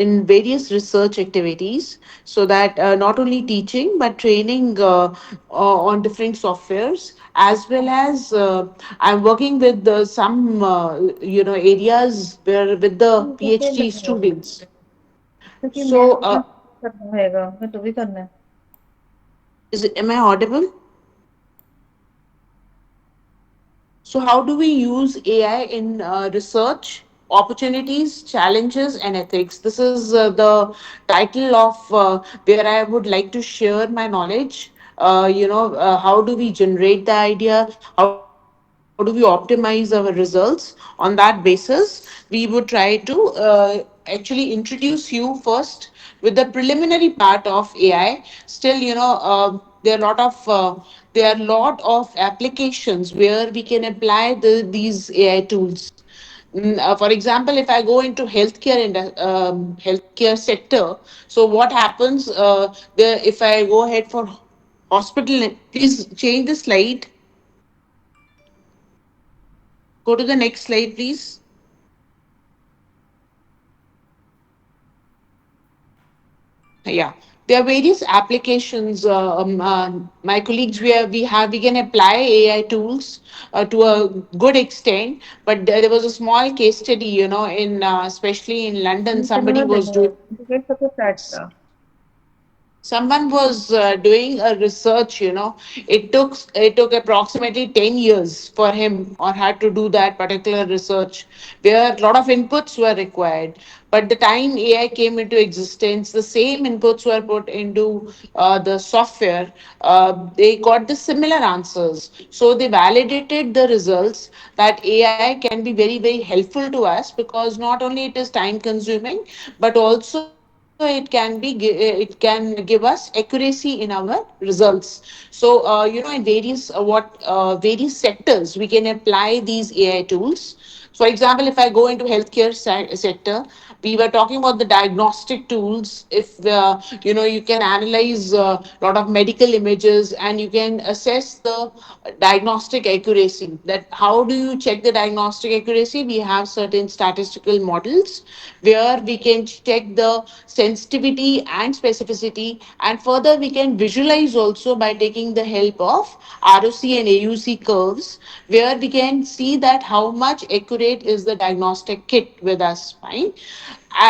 in various research activities, so that not only teaching but training on different softwares, as well as I'm working with some areas where with the कैसे PhD लगेगा students. क्योंकि मैं So मैं करना होएगा मैं तो भी करना है am I audible? So, how do we use AI in research, opportunities, challenges, and ethics? This is the title of where I would like to share my knowledge. How do we generate the idea? How do we optimize our results? On that basis, we would try to actually introduce you first with the preliminary part of AI. Still, there are a lot of there are a lot of applications where we can apply these AI tools. For example, if I go into healthcare sector, so what happens? If I go ahead for hospital, please change the slide. Go to the next slide, please. Yeah, there are various applications. My colleagues, we can apply AI tools to a good extent. But there was a small case study, in especially in London, internal somebody में was देखो doing. Ticket सबसे flat था Someone was doing a research. It took approximately 10 years for him or her to do that particular research, where a lot of inputs were required. But the time AI came into existence, the same inputs were put into the software. They got the similar answers, so they validated the results that AI can be very, very helpful to us, because not only it is time consuming, but also it can give us accuracy in our results. So in various sectors we can apply these AI tools. For example, if I go into healthcare sector, we were talking about the diagnostic tools. If you can analyze a lot of medical images and you can assess the diagnostic accuracy. That how do you check the diagnostic accuracy? We have certain statistical models where we can check the sensitivity and specificity, and further we can visualize also by taking the help of ROC and AUC curves, where we can see that how much accurate is the diagnostic kit with us, fine,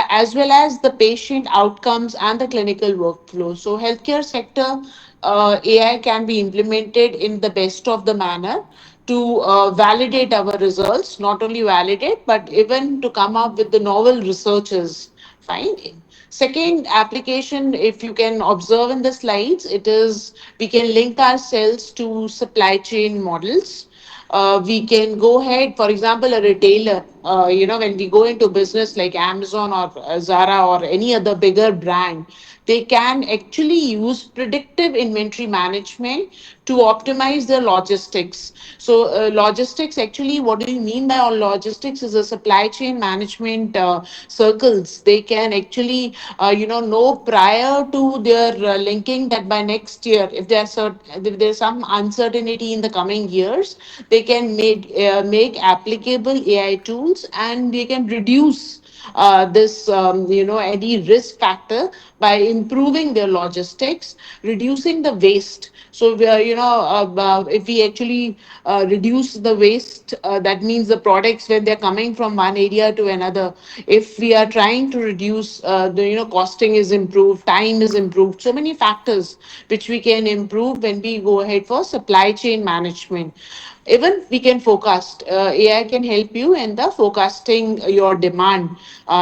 as well as the patient outcomes and the clinical workflow. So healthcare sector, AI can be implemented in the best of the manner to validate our results, not only validate, but even to come up with the novel researches. Fine. Second application, if you can observe in the slides, it is we can link ourselves to supply chain models. We can go ahead, for example, a retailer, when we go into business like Amazon or Zara or any other bigger brand, they can actually use predictive inventory management to optimize their logistics. So, logistics actually, what do you mean by all logistics? Is a supply chain management circles. They can actually, know prior to their linking that by next year, if there's some uncertainty in the coming years, they can make applicable AI tools, and they can reduce this any risk factor by improving their logistics, reducing the waste. So we are, if we actually reduce the waste, that means the products when they're coming from one area to another, if we are trying to reduce the costing is improved, time is improved, so many factors which we can improve when we go ahead for supply chain management. Even we can forecast. AI can help you in the forecasting your demand,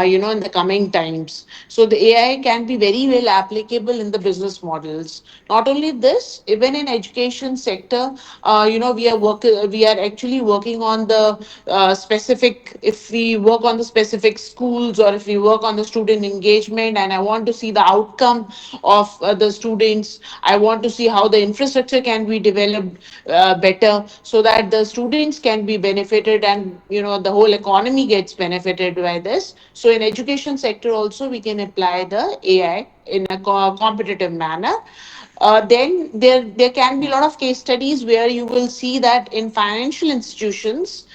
in the coming times. So the AI can be very well applicable in the business models. Not only this, even in education sector, we are actually working on the specific. If we work on the specific schools, or if we work on the student engagement, and I want to see the outcome of the students, I want to see how the infrastructure can be developed better, so that the students can be benefited, and the whole economy gets benefited by this. So in education sector also we can apply the AI in a competitive manner. then there can be a lot of case studies where you will see that in financial institutions,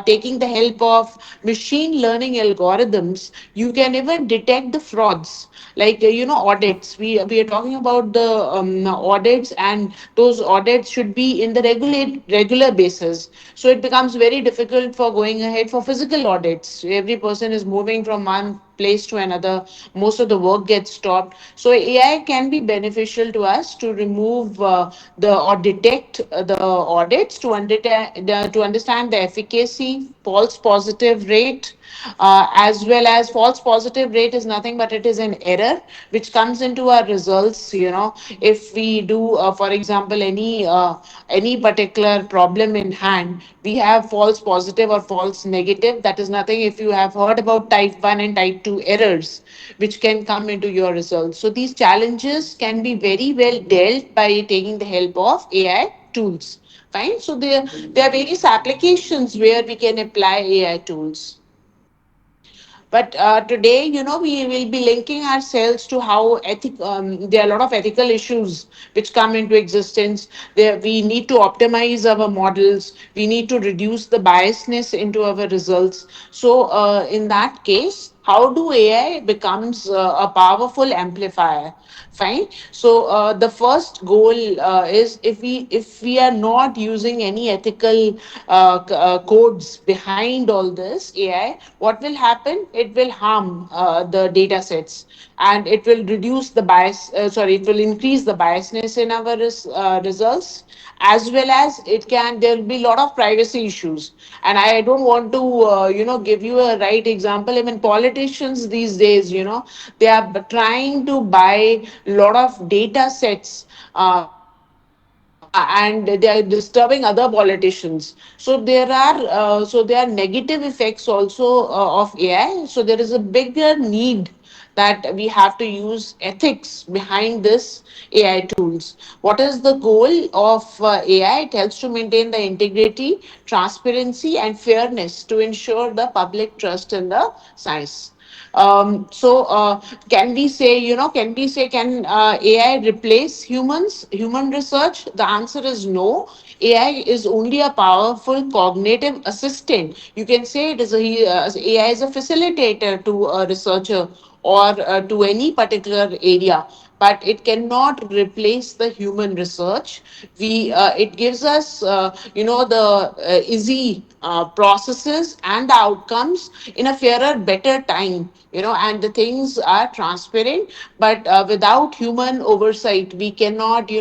taking the help of machine learning algorithms, you can even detect the frauds. Like audits. We are talking about the audits, and those audits should be in the regular basis. So it becomes very difficult for going ahead for physical audits. Every person is moving from one place to another. Most of the work gets stopped. So AI can be beneficial to us to remove the or detect the audits, to understand the efficacy, false positive rate, as well as false positive rate is nothing but it is an error which comes into our results. If we do, for example, any particular problem in hand, we have false positive or false negative. That is nothing. If you have heard about type 1 and type 2 errors which can come into your results, so these challenges can be very well dealt by taking the help of AI tools. Fine. So there are various applications where we can apply AI tools. But today, we will be linking ourselves to how there are a lot of ethical issues which come into existence. There, we need to optimize our models. We need to reduce the biasness into our results. So, in that case, how do AI becomes a powerful amplifier? Fine. So the first goal is, if we are not using any ethical codes behind all this AI, what will happen? It will harm the data sets, and it will reduce the bias. Sorry, it will increase the biasness in our results, as well as it can. There will be a lot of privacy issues, and I don't want to give you a right example. Even politicians these days, they are trying to buy a lot of data sets, and they are disturbing other politicians. So there are negative effects also of AI. So there is a bigger need that we have to use ethics behind this AI tools. What is the goal of AI? It helps to maintain the integrity, transparency, and fairness to ensure the public trust in the science. So can we say, can AI replace human research? The answer is no. AI is only a powerful cognitive assistant. You can say it is AI is a facilitator to a researcher, or to any particular area, but it cannot replace the human research. We It gives us the easy processes and the outcomes in a fairer, better time, and the things are transparent. But without human oversight, we cannot,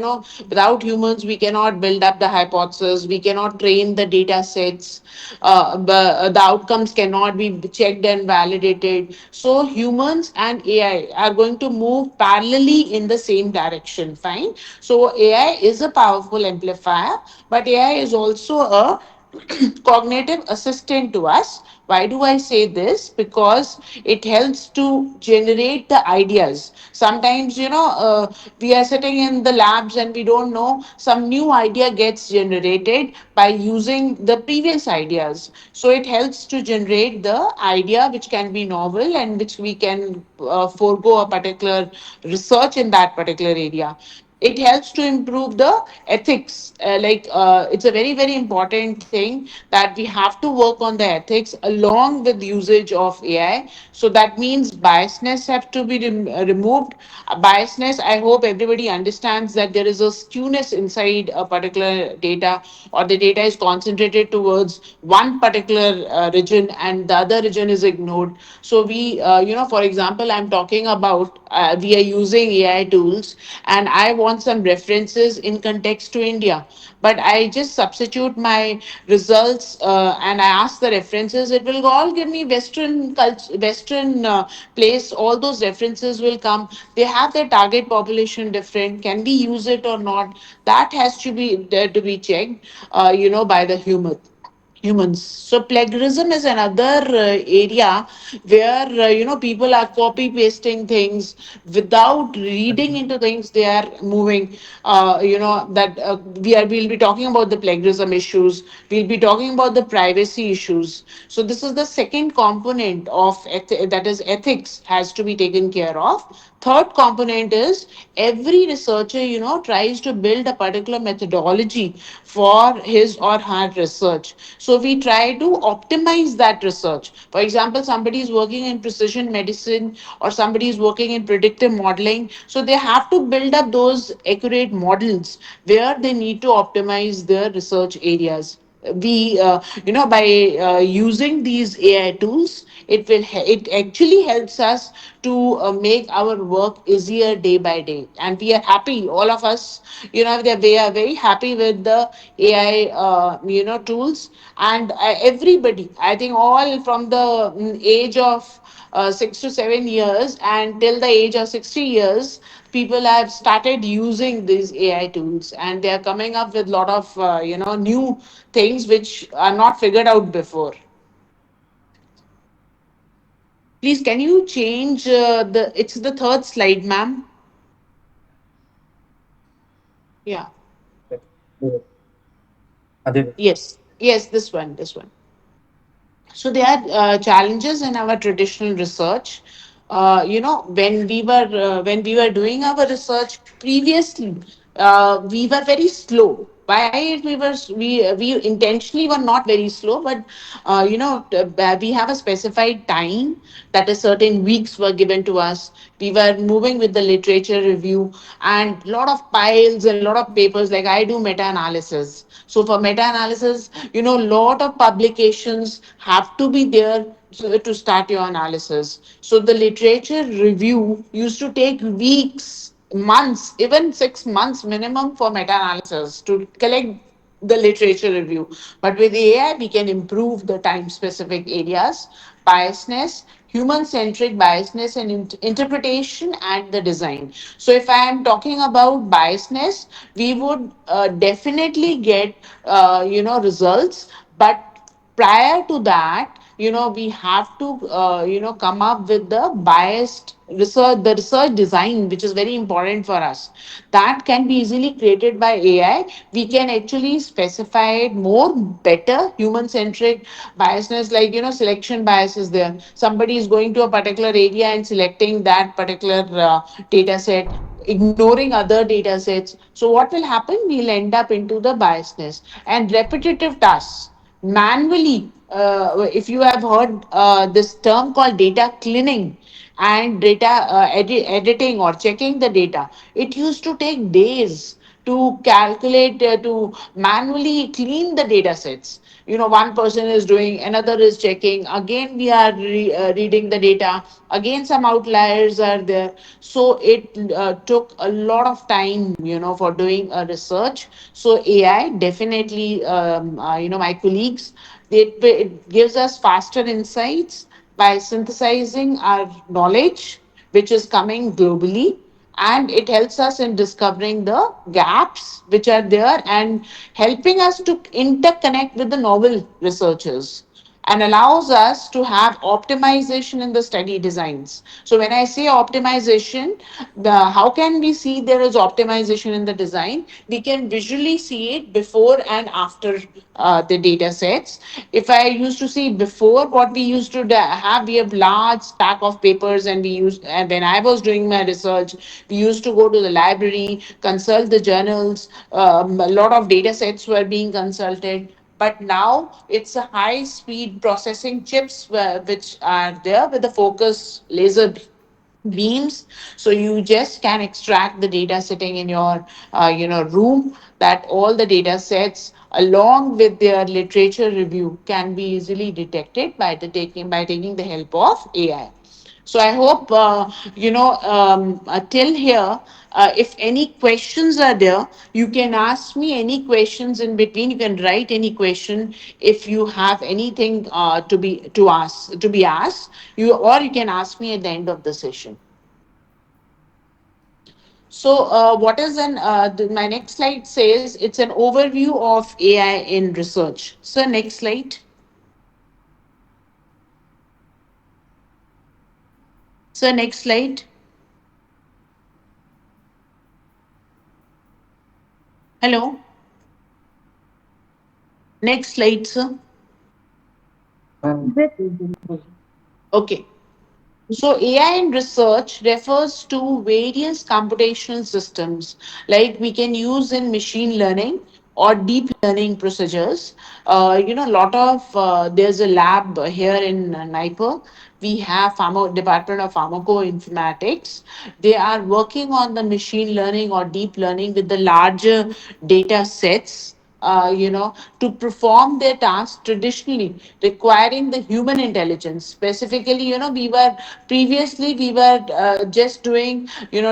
without humans, we cannot build up the hypothesis, we cannot train the data sets, the outcomes cannot be checked and validated. So humans and AI are going to move parallelly in the same direction. Fine. So AI is a powerful amplifier, but AI is also a cognitive assistant to us. Why do I say this? Because it helps to generate the ideas. Sometimes, we are sitting in the labs and we don't know, some new idea gets generated by using the previous ideas. So it helps to generate the idea which can be novel and which we can forego a particular research in that particular area. It helps to improve the ethics. It's a very, very important thing that we have to work on the ethics along with usage of AI. So that means biasness have to be removed. Biasness, I hope everybody understands that there is a skewness inside a particular data, or the data is concentrated towards one particular region and the other region is ignored. So for example, I'm talking about, we are using AI tools, and I want some references in context to India, but I just substitute my results, and I ask the references. It will all give me Western culture, Western place. All those references will come. They have their target population different. Can we use it or not? That has to be checked, by the human. humans. So plagiarism is another area where people are copy pasting things without reading into things. They are moving. That we'll be talking about the plagiarism issues. We'll be talking about the privacy issues. So this is the second component of that is ethics has to be taken care of. Third component is every researcher tries to build a particular methodology for his or her research. So we try to optimize that research. For example, somebody is working in precision medicine or somebody is working in predictive modeling, so they have to build up those accurate models where they need to optimize their research areas. We by using these AI tools, it actually helps us to make our work easier day by day, and we are happy, all of us, we are very happy with the AI tools. And everybody, I think, all from the age of 6 to 7 years and till the age of 60 years, people have started using these AI tools, and they are coming up with a lot of new things which are not figured out before. Please, can you change the? It's the third slide, ma'am. Yeah. Yes. Yes. This one. This one. So there are challenges in our traditional research. When we were doing our research previously, we were very slow. Why we intentionally were not very slow, but we have a specified time that a certain weeks were given to us. We were moving with the literature review and lot of piles and lot of papers. Like I do meta analysis, so for meta analysis, lot of publications have to be there to start your analysis. So the literature review used to take weeks, months, even 6 months minimum for meta analysis to collect the literature review. But with AI, we can improve the time specific areas, biasness, human centric biasness, and interpretation and the design. So, if I am talking about biasness, we would definitely get results, but prior to that, we have to come up with the biased research, the research design, which is very important for us. That can be easily created by AI. We can actually specify it more better. Human centric biasness, like selection bias is there. Somebody is going to a particular area and selecting that particular data set, ignoring other data sets. So what will happen, we'll end up into the biasness. And repetitive tasks manually, if you have heard this term called data cleaning and data editing or checking the data, it used to take days to calculate, to manually clean the data sets. One person is doing, another is checking, again we are reading the data, again some outliers are there. So it took a lot of time for doing a research. So AI definitely, my colleagues, it gives us faster insights by synthesizing our knowledge, which is coming globally, and it helps us in discovering the gaps which are there and helping us to interconnect with the novel researchers, and allows us to have optimization in the study designs. So when I say optimization, how can we see there is optimization in the design? We can visually see it before and after the data sets. If I used to see before, what we used to have, we have large stack of papers, and and when I was doing my research, we used to go to the library, consult the journals. A lot of data sets were being consulted, but now it's a high speed processing chips which are there with the focus laser beams. So you just can extract the data sitting in your room, that all the data sets along with their literature review can be easily detected by taking the help of AI. So I hope, till here, if any questions are there, you can ask me any questions in between. You can write any question if you have anything to be asked. You, or you can ask me at the end of the session. So, what is my next slide says it's an overview of AI in research. So, next slide. So, next slide. Hello. Next slide, sir. Wait, Okay. So, AI in research refers to various computational systems like we can use in machine learning or deep learning procedures. A lot of there's a lab here in NIPER. We have Department of Pharmacoinformatics. They are working on the machine learning or deep learning with the larger data sets, to perform their tasks traditionally requiring the human intelligence. Specifically, we were just doing,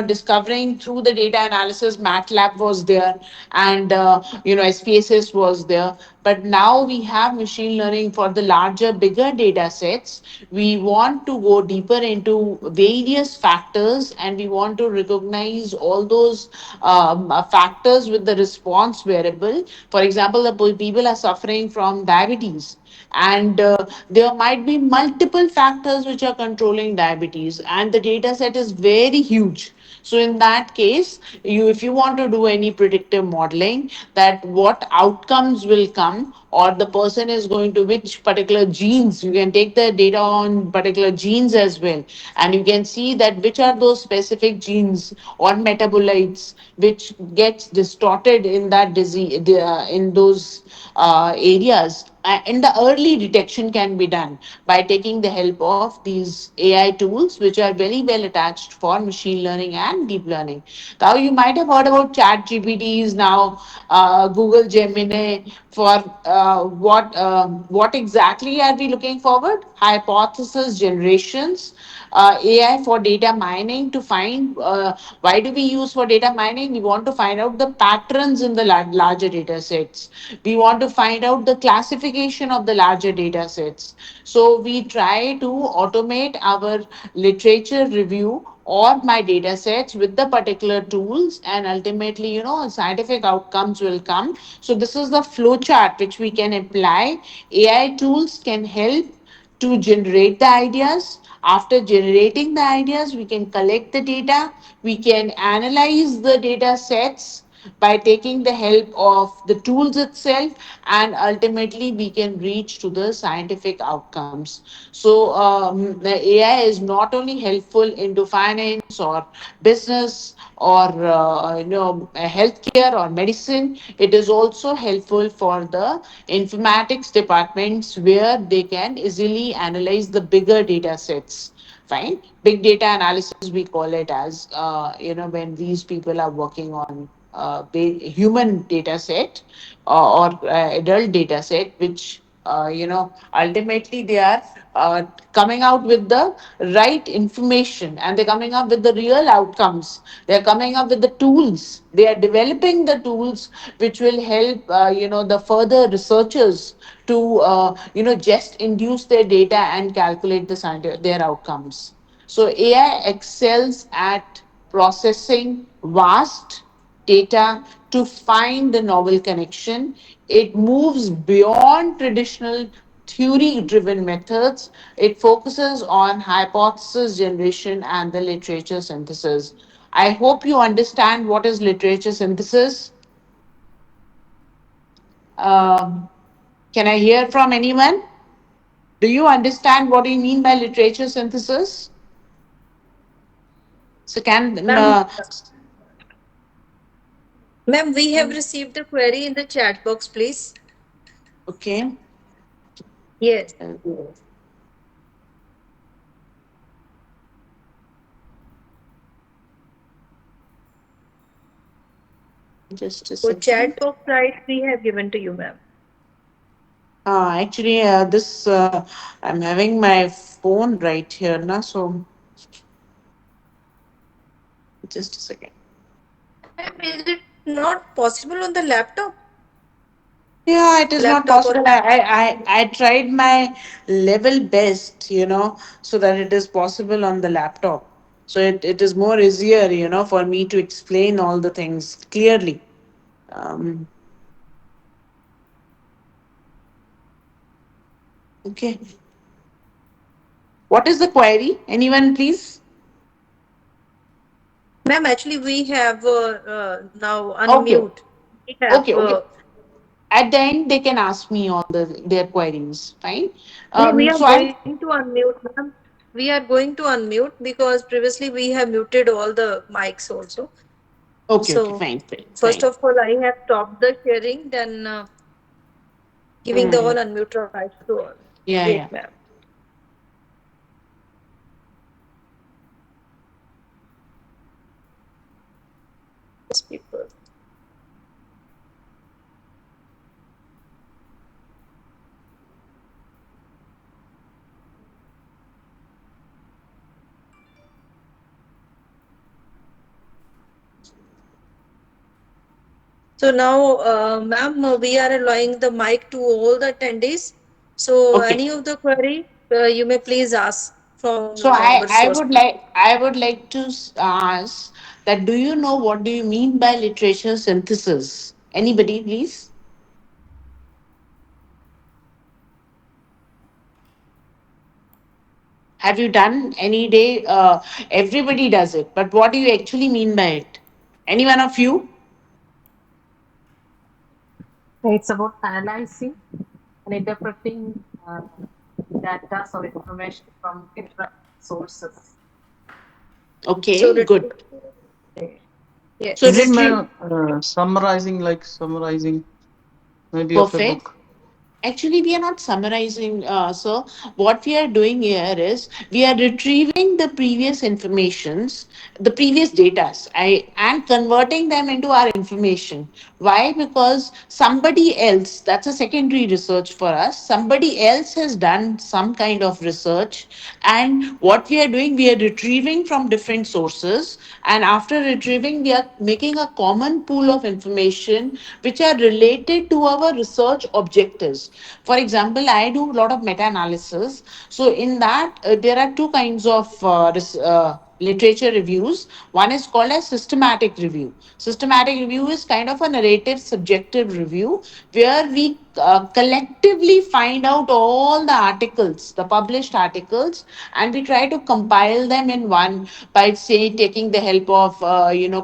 discovering through the data analysis. MATLAB was there, and SPSS was there. But now we have machine learning for the larger, bigger data sets. We want to go deeper into various factors, and we want to recognize all those factors with the response variable. For example, the people are suffering from diabetes, and there might be multiple factors which are controlling diabetes, and the data set is very huge. So in that case, if you want to do any predictive modeling, that what outcomes will come, or the person is going to which particular genes, you can take the data on particular genes as well, and you can see that which are those specific genes or metabolites which gets distorted in that disease, in those areas. And the early detection can be done by taking the help of these AI tools, which are very well attached for machine learning and deep learning. Now, you might have heard about chat GPTs now, Google Gemini. For what exactly are we looking forward? Hypothesis generations, AI for data mining to find. Why do we use for data mining? We want to find out the patterns in the larger data sets. We want to find out the classification of the larger data sets. So we try to automate our literature review or my data sets with the particular tools, and ultimately, scientific outcomes will come. So this is the flow chart which we can apply. AI tools can help to generate the ideas. After generating the ideas, we can collect the data, we can analyze the data sets by taking the help of the tools itself, and ultimately we can reach to the scientific outcomes. So the AI is not only helpful into finance or business or healthcare or medicine, it is also helpful for the informatics departments where they can easily analyze the bigger data sets. Fine. Big data analysis, we call it as, when these people are working on human data set, or adult data set, which, ultimately they are coming out with the right information, and they're coming up with the real outcomes. They're coming up with the tools. They are developing the tools which will help, the further researchers to, just induce their data and calculate their outcomes. So AI excels at processing vast data to find the novel connection. It moves beyond traditional theory driven methods. It focuses on hypothesis generation and the literature synthesis. I hope you understand what is literature synthesis. Um, can I hear from anyone? Do you understand what we mean by literature synthesis? So, can Ma'am, ma'am, we have received a query in the chat box, please. okay. Yes. Just a For chat second. box right, we have given to you, ma'am. Actually, this I'm having my phone right here now, so just a second. Ma'am, is it not possible on the laptop? Yeah, it is not Laptop or possible. I tried my level best, so that it is possible on the laptop. So it is more easier, for me to explain all the things clearly. Um, okay. What is the query? Anyone, please? Ma'am, actually, we have now Okay. unmute. We have Okay. Okay. At the end, they can ask me all their queries. Fine. we are So I. going to unmute, ma'am. We are going to unmute because previously we have muted all the mics also. Okay. Okay. So Fine. Fine. first Fine. of all, I have stopped the sharing, then giving the all Mm. unmute rights to all. Yeah. Wait, Yeah. ma'am. Yes, people. So now, ma'am, we are allowing the mic to all the attendees. So Okay. any of the query, you may please ask So from our source. I would like to ask that, do you know what do you mean by literature synthesis? Anybody, please? Have you done any day? Everybody does it, but what do you actually mean by it? Any one of you? It's about analyzing and interpreting data or information from different sources. So Okay, good. literature, So Is it yes. retrieve, summarizing, maybe of a perfect. book? Actually, we are not summarizing, sir. What we are doing here is we are retrieving the previous informations, the previous data, and converting them into our information. Why? Because somebody else, that's a secondary research for us, somebody else has done some kind of research. And what we are doing, we are retrieving from different sources. And after retrieving, we are making a common pool of information which are related to our research objectives. For example, I do a lot of meta analysis. So, in that, there are two kinds of literature reviews. One is called as systematic review. Systematic review is kind of a narrative subjective review where we collectively find out all the articles, the published articles, and we try to compile them in one by, say, taking the help of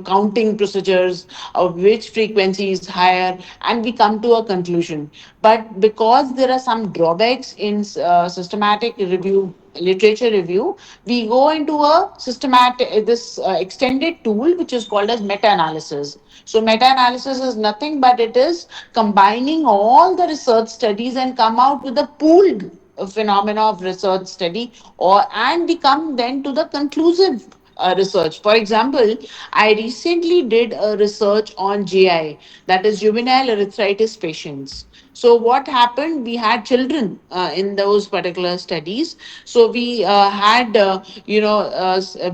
counting procedures of which frequency is higher, and we come to a conclusion. But because there are some drawbacks in systematic review, literature review, we go into a systematic this extended tool which is called as meta analysis. So meta analysis is nothing but it is combining all the research studies and come out with a pooled phenomena of research study, or and we come then to the conclusive research. For example, I recently did a research on GI, that is juvenile arthritis patients. So what happened? We had children in those particular studies. So we had,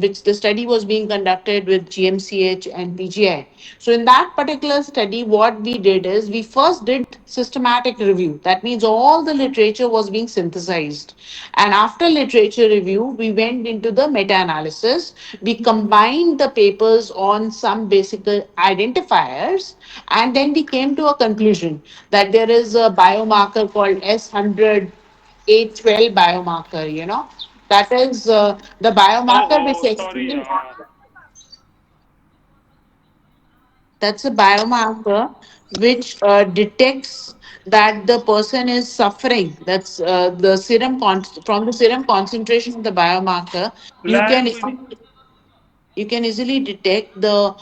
which the study was being conducted with GMCH and PGI. So in that particular study, what we did is we first did systematic review. That means all the literature was being synthesized. And after literature review, we went into the meta-analysis. We combined the papers on some basic identifiers, and then we came to a conclusion that there is a biomarker called S100 A12 biomarker, that is the biomarker which Oh, sorry. actually, that's a biomarker which detects that the person is suffering. That's the from the serum concentration of the biomarker. You can Language. you can easily detect the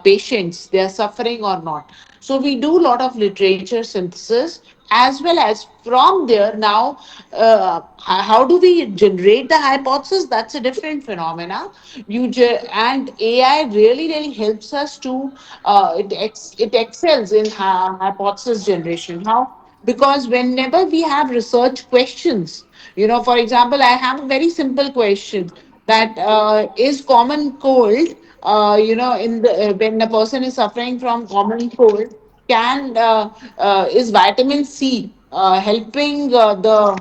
patients, they are suffering or not. So we do a lot of literature synthesis, as well as from there now, how do we generate the hypothesis? That's a different phenomena. And AI really helps us to it excels in hypothesis generation. How? Because whenever we have research questions, for example, I have a very simple question that is common cold, in the when a person is suffering from common cold, can is vitamin C helping the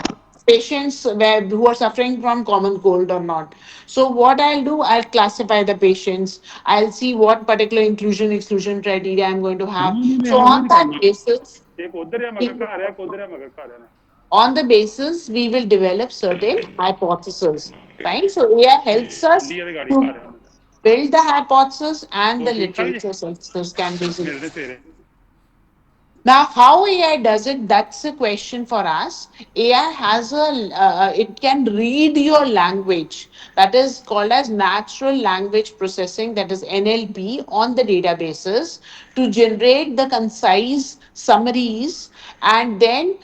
patients who are suffering from common cold or not. So what I'll do, I'll classify the patients. I'll see what particular inclusion exclusion criteria I'm going to have. नहीं So मैंने on नहीं that करना basis, एक उधर है मगर घर है उधर है मगर घर है ना on the basis we will develop certain hypotheses. Right. So AI helps us ली गाड़ी to घर है build the hypothesis and वो the ठीक ठाक जी literature synthesis can be used. मिलते तेरे Now, how AI does it? That's a question for us. AI has it can read your language. That is called as natural language processing, that is NLP, on the databases to generate the concise summaries, and then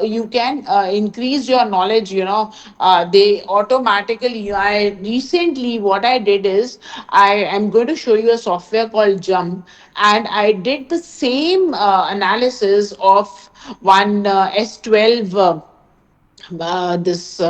you can increase your knowledge. They automatically. I recently what I did is I am going to show you a software called Jump, and I did the same analysis of one S12 this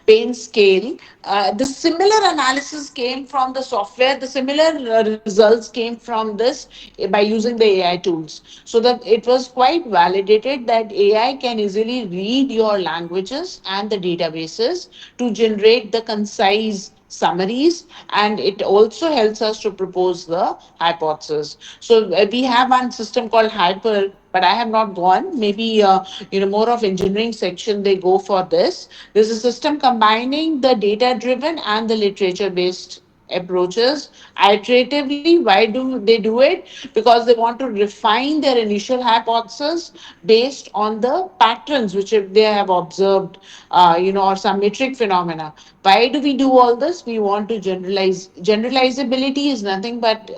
pain scale. The similar analysis came from the software. The similar results came from this by using the AI tools. So that it was quite validated that AI can easily read your languages and the databases to generate the concise summaries, and it also helps us to propose the hypothesis. So we have one system called Hyper, but I have not gone. Maybe more of engineering section they go for this. There's a system combining the data driven and the literature based approaches iteratively. Why do they do it? Because they want to refine their initial hypothesis based on the patterns which if they have observed, or some metric phenomena. Why do we do all this? We want to generalize. Generalizability is nothing but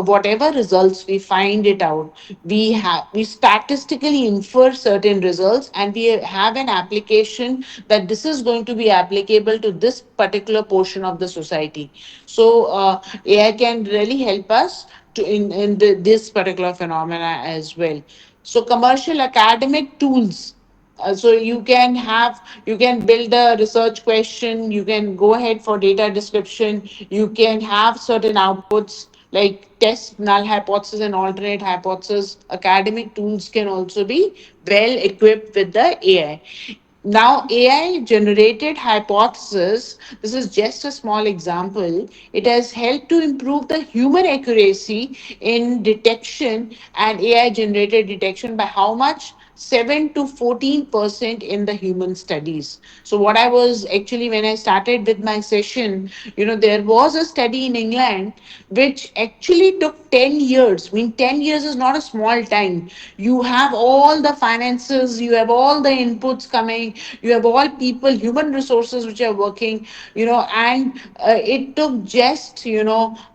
whatever results we find it out, we statistically infer certain results, and we have an application that this is going to be applicable to this particular portion of the society. So AI can really help us to in this particular phenomena as well. So commercial academic tools, so you can build a research question, you can go ahead for data description, you can have certain outputs like test null hypothesis and alternate hypothesis. Academic tools can also be well equipped with the AI. Now, AI generated hypothesis, this is just a small example. It has helped to improve the human accuracy in detection and AI generated detection by how much? 7 to 14% in the human studies. So, what I was actually, when I started with my session, there was a study in England which actually took 10 years. I mean, 10 years is not a small time. You have all the finances, you have all the inputs coming, you have all people, human resources which are working, and it took just,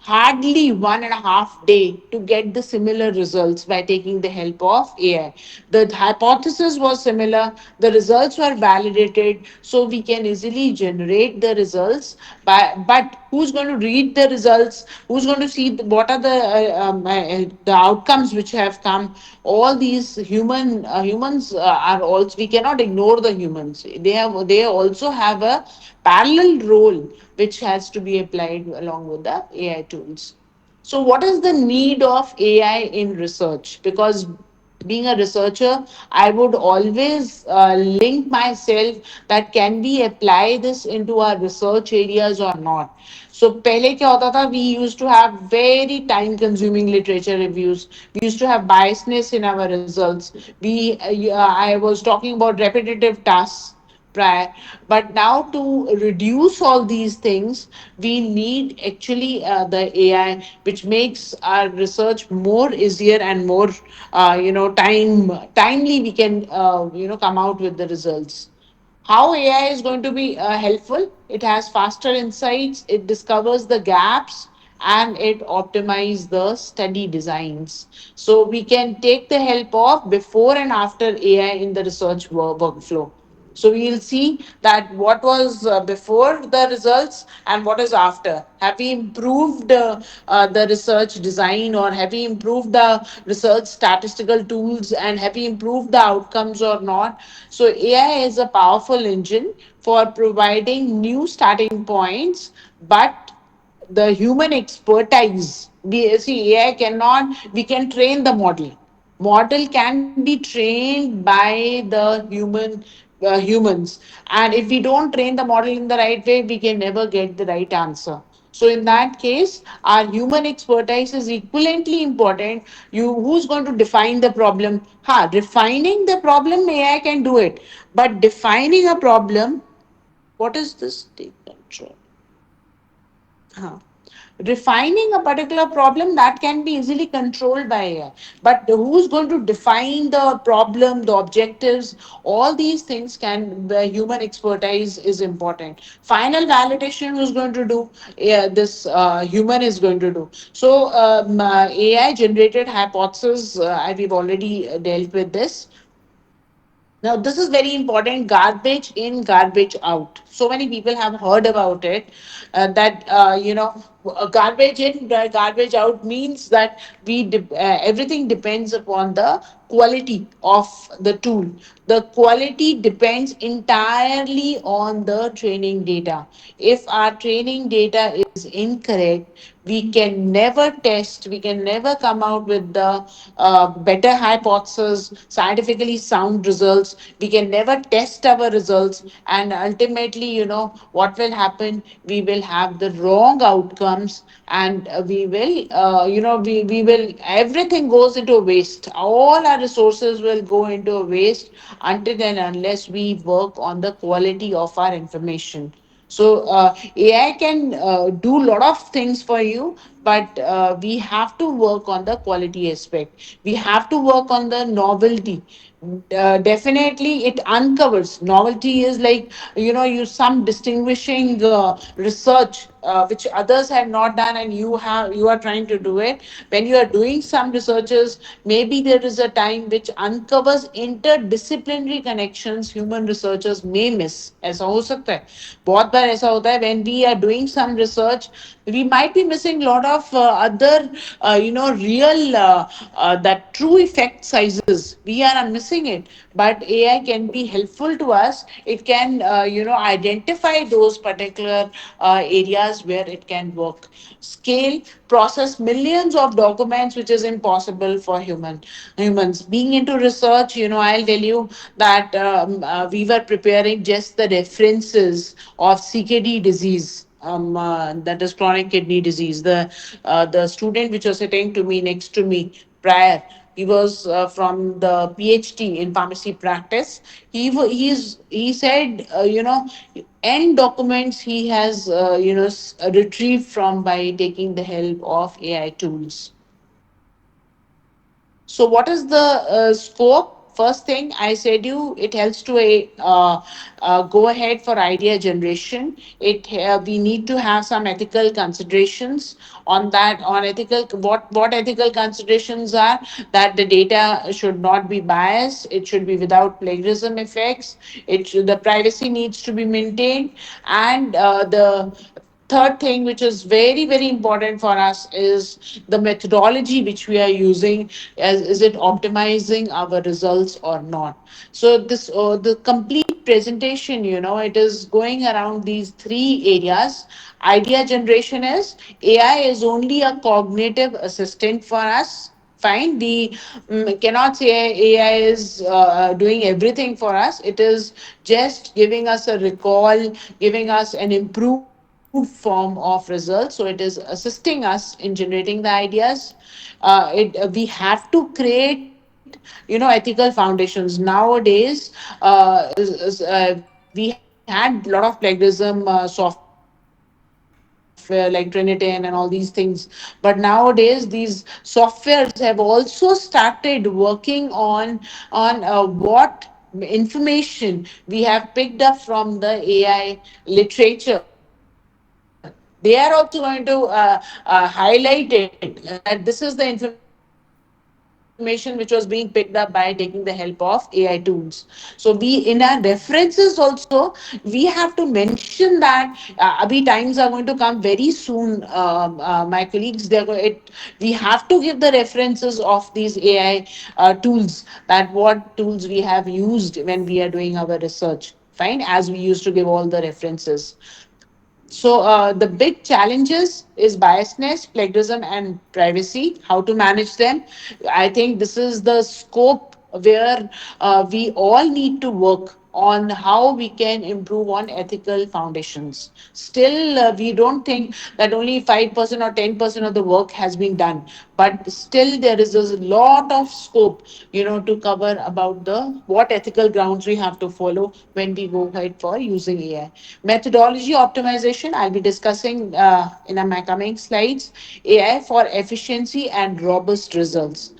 hardly 1.5 day to get the similar results by taking the help of AI. The hypothesis was similar, the results were validated, so we can easily generate the results. But who's going to read the results? Who's going to see what are the outcomes which have come? All these humans are also, we cannot ignore the humans. They also have a parallel role which has to be applied along with the AI tools. So, what is the need of AI in research? Because being a researcher, I would always link myself that can we apply this into our research areas or not. So, पहले क्या होता था? We used to have very time-consuming literature reviews. We used to have biasness in our results. I was talking about repetitive tasks prior, but now to reduce all these things we need actually the AI, which makes our research more easier and more timely. We can come out with the results. How AI is going to be helpful? It has faster insights, it discovers the gaps, and it optimizes the study designs. So we can take the help of before and after AI in the research workflow. So we will see that what was before the results and what is after. Have we improved the research design, or have we improved the research statistical tools, and have we improved the outcomes or not? So AI is a powerful engine for providing new starting points, but the human expertise, we see AI cannot, we can train the model. Model can be trained by the human humans. And if we don't train the model in the right way, we can never get the right answer. So in that case, our human expertise is equivalently important. You who's going to define the problem? Defining the problem, AI can do it, but defining a problem, what is this? Take control. Huh. Refining a particular problem that can be easily controlled by AI. But who's going to define the problem, the objectives, all these things can, the human expertise is important. Final validation who's going to do? Yeah, this human is going to do. So AI generated hypothesis, we've already dealt with this. Now, this is very important, garbage in, garbage out. So many people have heard about it. Garbage in, garbage out means that everything depends upon the quality of the tool. The quality depends entirely on the training data. If our training data is incorrect, we can never test, we can never come out with the better hypothesis, scientifically sound results. We can never test our results, and ultimately, what will happen? We will have the wrong outcomes, and we will, everything goes into waste. All our resources will go into a waste until and unless we work on the quality of our information. So AI can do a lot of things for you, but we have to work on the quality aspect. We have to work on the novelty. Definitely, it uncovers novelty is like, you some distinguishing research which others have not done, and you are trying to do it. When you are doing some researches, maybe there is a time which uncovers interdisciplinary connections human researchers may miss. ऐसा हो सकता है, बहुत बार ऐसा होता है, when we are doing some research, we might be missing a lot of other real that true effect sizes, we are missing it. But AI can be helpful to us. It can identify those particular areas where it can work. Scale, process millions of documents, which is impossible for humans. Being into research, I'll tell you that we were preparing just the references of CKD disease, that is chronic kidney disease. The student which was sitting to me next to me prior, he was from the PhD in pharmacy practice. He said, end documents he has retrieved from by taking the help of AI tools. So, what is the scope? First thing I said you, it helps to go ahead for idea generation. We need to have some ethical considerations on that. On ethical, what ethical considerations are? That the data should not be biased. It should be without plagiarism effects. The privacy needs to be maintained, and the third thing which is very very important for us is the methodology which we are using. Is it optimizing our results or not? So this the complete presentation, it is going around these three areas. Idea generation is, AI is only a cognitive assistant for us. Fine, we cannot say AI is doing everything for us. It is just giving us a recall, giving us an improved form of results. So it is assisting us in generating the ideas. We have to create ethical foundations nowadays. We had a lot of plagiarism software like Trinity and all these things, but nowadays these softwares have also started working on what information we have picked up from the AI literature. They are also going to highlight it, that this is the information which was being picked up by taking the help of AI tools. So we in our references also, we have to mention that. We have to mention that. Abhi times are going to come very soon, my colleagues. We have to give the references of these AI tools, that what tools we have used when we are doing our research. Fine, as we used to give all the references. So the big challenges is biasness, plagiarism, and privacy. How to manage them? I think this is the scope where we all need to work on. on how we can improve on ethical foundations. Still, we don't think that only 5% or 10% of the work has been done, but still there is a lot of scope, to cover about the what ethical grounds we have to follow when we go ahead for using AI. Methodology optimization, I'll be discussing in my coming slides. AI for efficiency and robust results.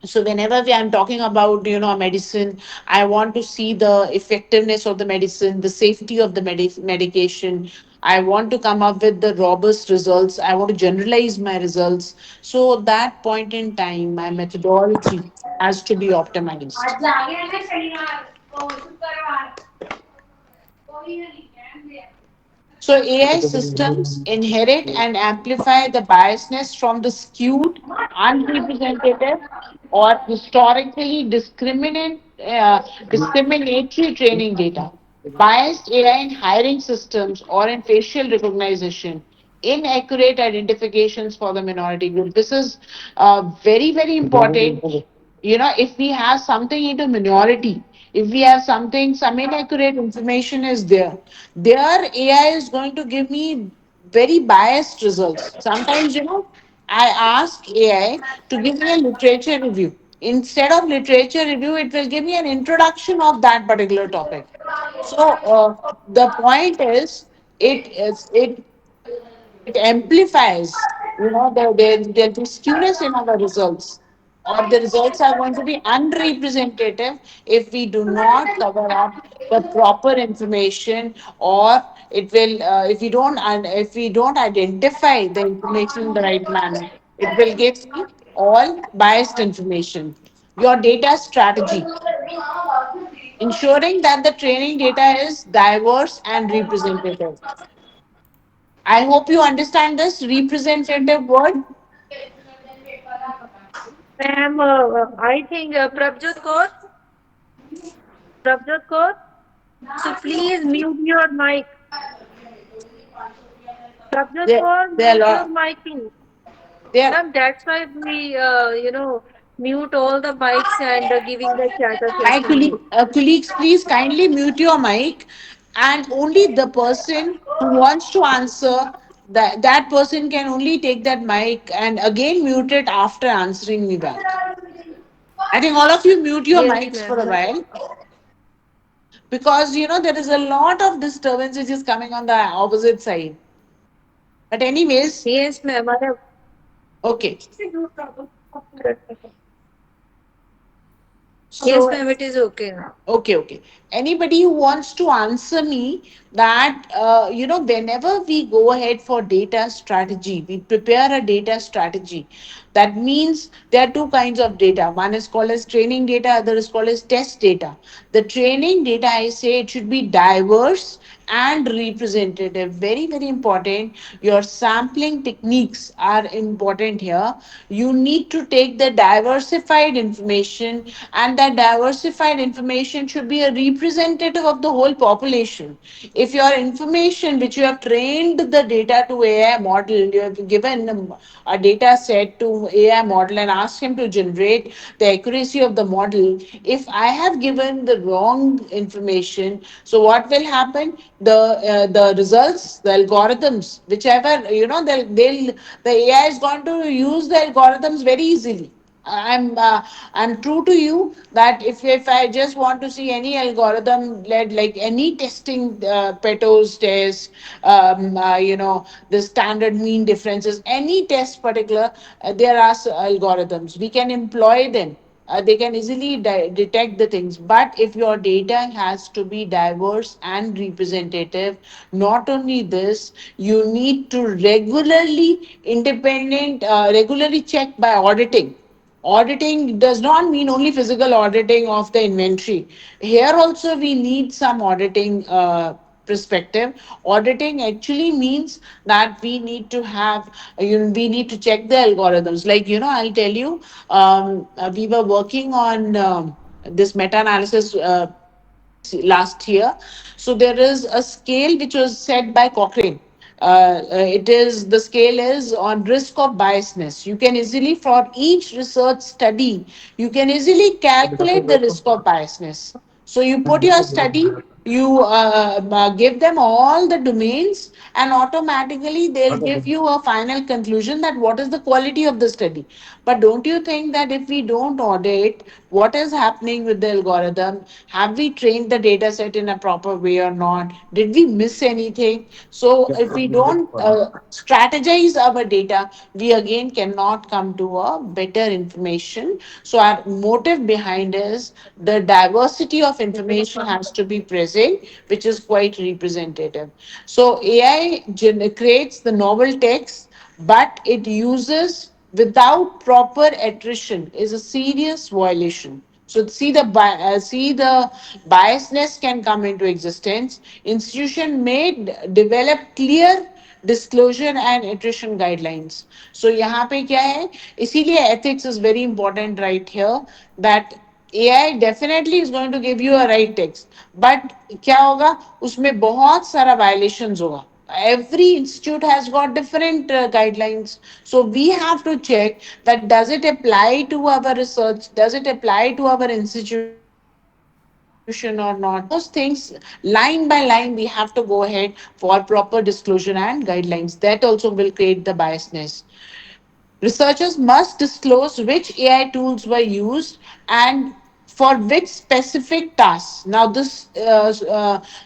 So whenever I'm talking about a medicine, I want to see the effectiveness of the medicine, the safety of the medication. I want to come up with the robust results. I want to generalize my results. So that point in time, my methodology has to be optimized. So AI systems inherit and amplify the biasness from the skewed, unrepresentative, or historically discriminatory training data. Biased AI in hiring systems or in facial recognition, inaccurate identifications for the minority group. This is very, very important. If we have something into minority, if we have something, some inaccurate information is there, their AI is going to give me very biased results. Sometimes, I ask AI to give me a literature review. Instead of literature review, it will give me an introduction of that particular topic. So the point is, it amplifies, there'll be skewness in our results, or the results are going to be unrepresentative if we do not cover up the proper information, or it will if we don't identify the information in the right manner, it will give me all biased information. Your data strategy, ensuring that the training data is diverse and representative. I hope you understand this representative word. Ma'am, I think Prabjot Kaur, so please mute your mic. Prabjot There, Kaur, there are mute your lot. mic, please. There, Ma'am, that's why we, mute all the mics and giving the chatter hi, session only. colleagues, please kindly mute your mic, and only the person who wants to answer, that person can only take that mic and again mute it after answering me back. I think all of you mute your Yes, mics for a ma'am. while, because there is a lot of disturbance which is coming on the opposite side. But anyways, Yes, ma'am. I have. okay. Yes, So ma'am. It is okay. okay, okay. Anybody who wants to answer me that, whenever we go ahead for data strategy, we prepare a data strategy. That means there are two kinds of data. One is called as training data, other is called as test data. The training data, I say it should be diverse and representative. Very, very important. Your sampling techniques are important here. You need to take the diversified information, and that diversified information should be a representative of the whole population. If your information which you have trained the data to AI model, you have given a data set to AI model and asked him to generate the accuracy of the model. If I have given the wrong information, so what will happen? The results, the algorithms, whichever the AI is going to use the algorithms very easily. I'm true to you that if I just want to see any algorithm led, like any testing, Peto's test, the standard mean differences, any test particular, there are algorithms we can employ them. They can easily detect the things, but if your data has to be diverse and representative, not only this, you need to regularly check by auditing. Auditing does not mean only physical auditing of the inventory. Here also we need some auditing perspective. Auditing actually means that we need to have, we need to check the algorithms. Like, I'll tell you, we were working on this meta analysis last year. So there is a scale which was set by Cochrane. It is the scale is on risk of biasness. You can easily, for each research study, you can easily calculate the risk of biasness. So you put your study, you give them all the domains, and automatically they'll give you a final conclusion that what is the quality of the study. But don't you think that if we don't audit what is happening with the algorithm, have we trained the data set in a proper way or not? Did we miss anything? So if we don't strategize our data, we again cannot come to a better information. So our motive behind is the diversity of information has to be present, which is quite representative. So AI creates the novel text, but it uses without proper attrition is a serious violation. So see the biasness can come into existence. Institution may develop clear disclosure and attrition guidelines. So यहाँ पे क्या है, इसीलिए ethics is very important right here, that AI definitely is going to give you a right text, but क्या होगा उसमें बहुत सारा violations होगा. Every institute has got different guidelines, so we have to check that does it apply to our research, does it apply to our institution or not. So those things line by line we have to go ahead for proper disclosure and guidelines. That also will create the biasness. Researchers must disclose which AI tools were used and for which specific tasks. Now,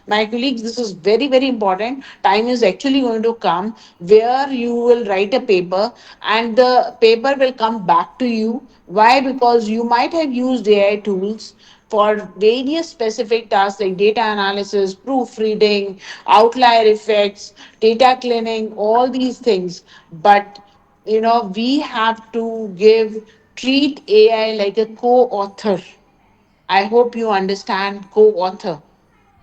my colleagues, this is very, very important. Time is actually going to come where you will write a paper and the paper will come back to you. Why? Because you might have used AI tools for various specific tasks like data analysis, proofreading, outlier effects, data cleaning, all these things. But we have to treat AI like a co-author. I hope you understand co-author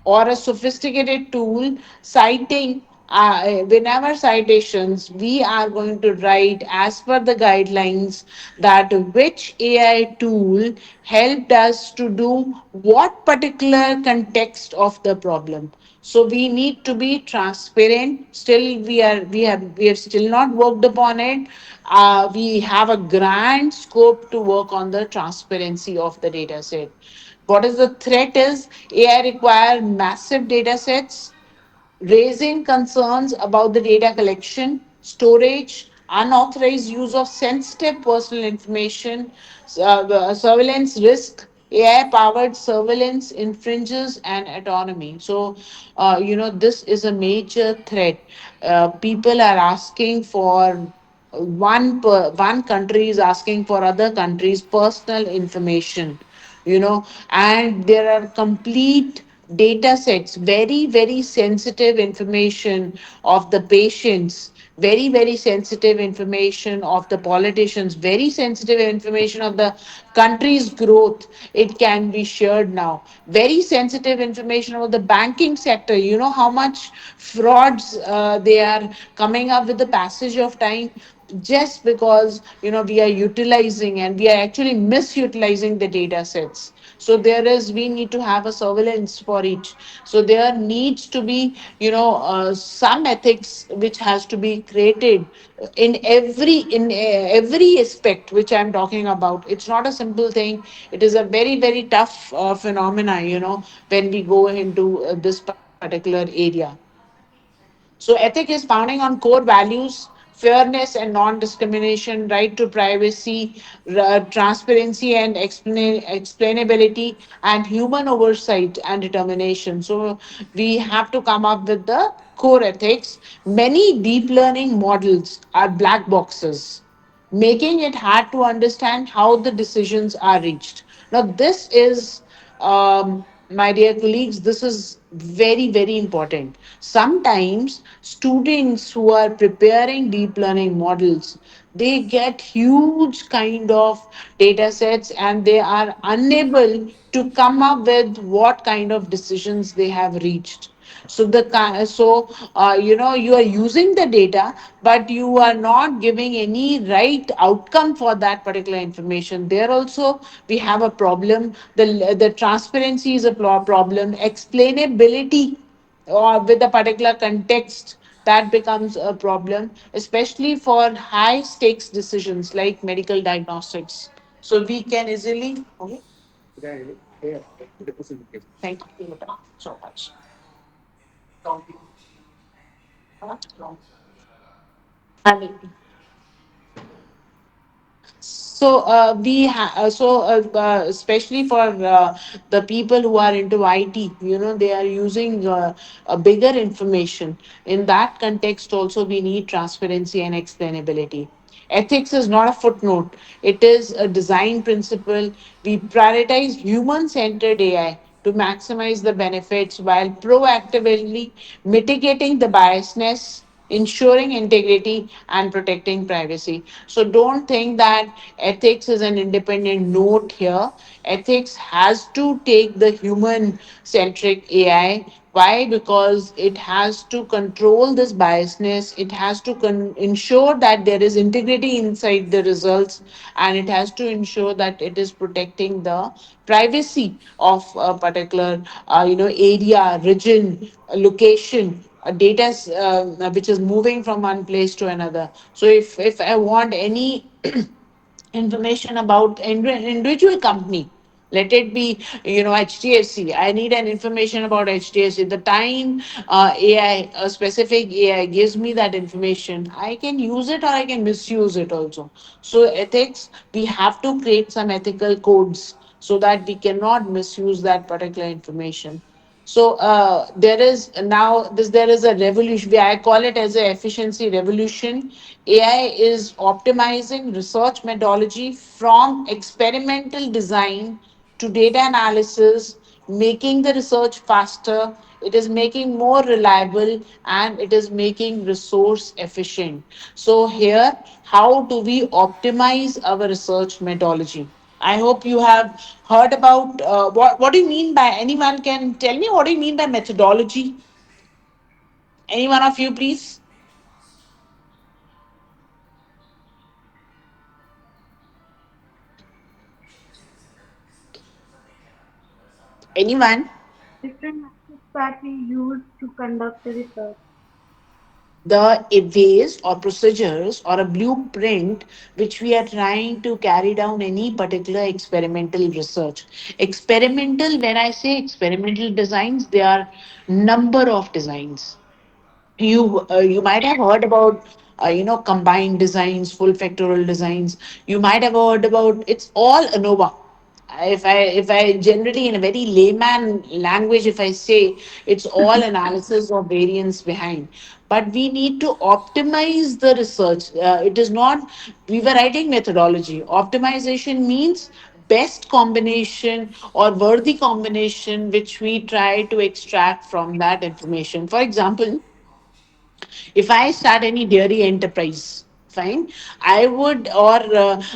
or a sophisticated tool citing. Whenever citations, we are going to write as per the guidelines that which AI tool helped us to do what particular context of the problem. So we need to be transparent. Still, we have still not worked upon it. We have a grand scope to work on the transparency of the data set. What is the threat is AI require massive data sets, raising concerns about the data collection, storage, unauthorized use of sensitive personal information, surveillance risk. AI powered surveillance infringes and autonomy. So, this is a major threat. People are asking for one country is asking for other countries' personal information, and there are complete data sets, very, very sensitive information of the patients, very, very sensitive information of the politicians, very sensitive information of the country's growth. It can be shared now. Very sensitive information about the banking sector. You know how much frauds they are coming up with the passage of time, just because we are utilizing and we are actually misutilizing the data sets. So we need to have a surveillance for each. So there needs to be some ethics which has to be created in every aspect which I'm talking about. It's not a simple thing. It is a very, very tough phenomena, when we go into this particular area. So, ethic is founding on core values: fairness and non discrimination, right to privacy, transparency and explainability, and human oversight and determination. So, we have to come up with the core ethics. Many deep learning models are black boxes, making it hard to understand how the decisions are reached. Now, this is, my dear colleagues, this is very, very important. Sometimes students who are preparing deep learning models, they get huge kind of data sets and they are unable to come up with what kind of decisions they have reached. So you are using the data, but you are not giving any right outcome for that particular information. There also we have a problem. The transparency is a problem. Explainability or with a particular context, that becomes a problem, especially for high stakes decisions like medical diagnostics. So we can easily. Okay. Thank you so much. And especially for the people who are into IT, they are using a bigger information. In that context, also we need transparency and explainability. Ethics is not a footnote; it is a design principle. We prioritize human-centered AI to maximize the benefits while proactively mitigating the biasness, ensuring integrity, and protecting privacy. So don't think that ethics is an independent note here. Ethics has to take the human centric AI. Why? Because it has to control this biasness, it has to ensure that there is integrity inside the results, and it has to ensure that it is protecting the privacy of a particular area, region, location, data which is moving from one place to another. So if I want any information about individual company, let it be HDFC, I need an information about HDFC. The time AI, a specific AI gives me that information, I can use it or I can misuse it also. So ethics, we have to create some ethical codes so that we cannot misuse that particular information. So there is now this. There is a revolution. I call it as a efficiency revolution. AI is optimizing research methodology from experimental design to data analysis, making the research faster. It is making more reliable and it is making resource efficient. So here, how do we optimize our research methodology? I hope you have heard about what do you mean by, anyone can tell me what do you mean by methodology? Any one of you, please? Anyone? Different methods that we use to conduct the research. The ways or procedures or a blueprint which we are trying to carry down any particular experimental research. Experimental, when I say experimental designs, there are number of designs. You might have heard about combined designs, full factorial designs. You might have heard about, it's all ANOVA. If I generally in a very layman language, if I say, it's all analysis of variance behind. But we need to optimize the research. It is not, we were writing methodology. Optimization means best combination or worthy combination which we try to extract from that information. For example, if I start any dairy enterprise, fine, I would, or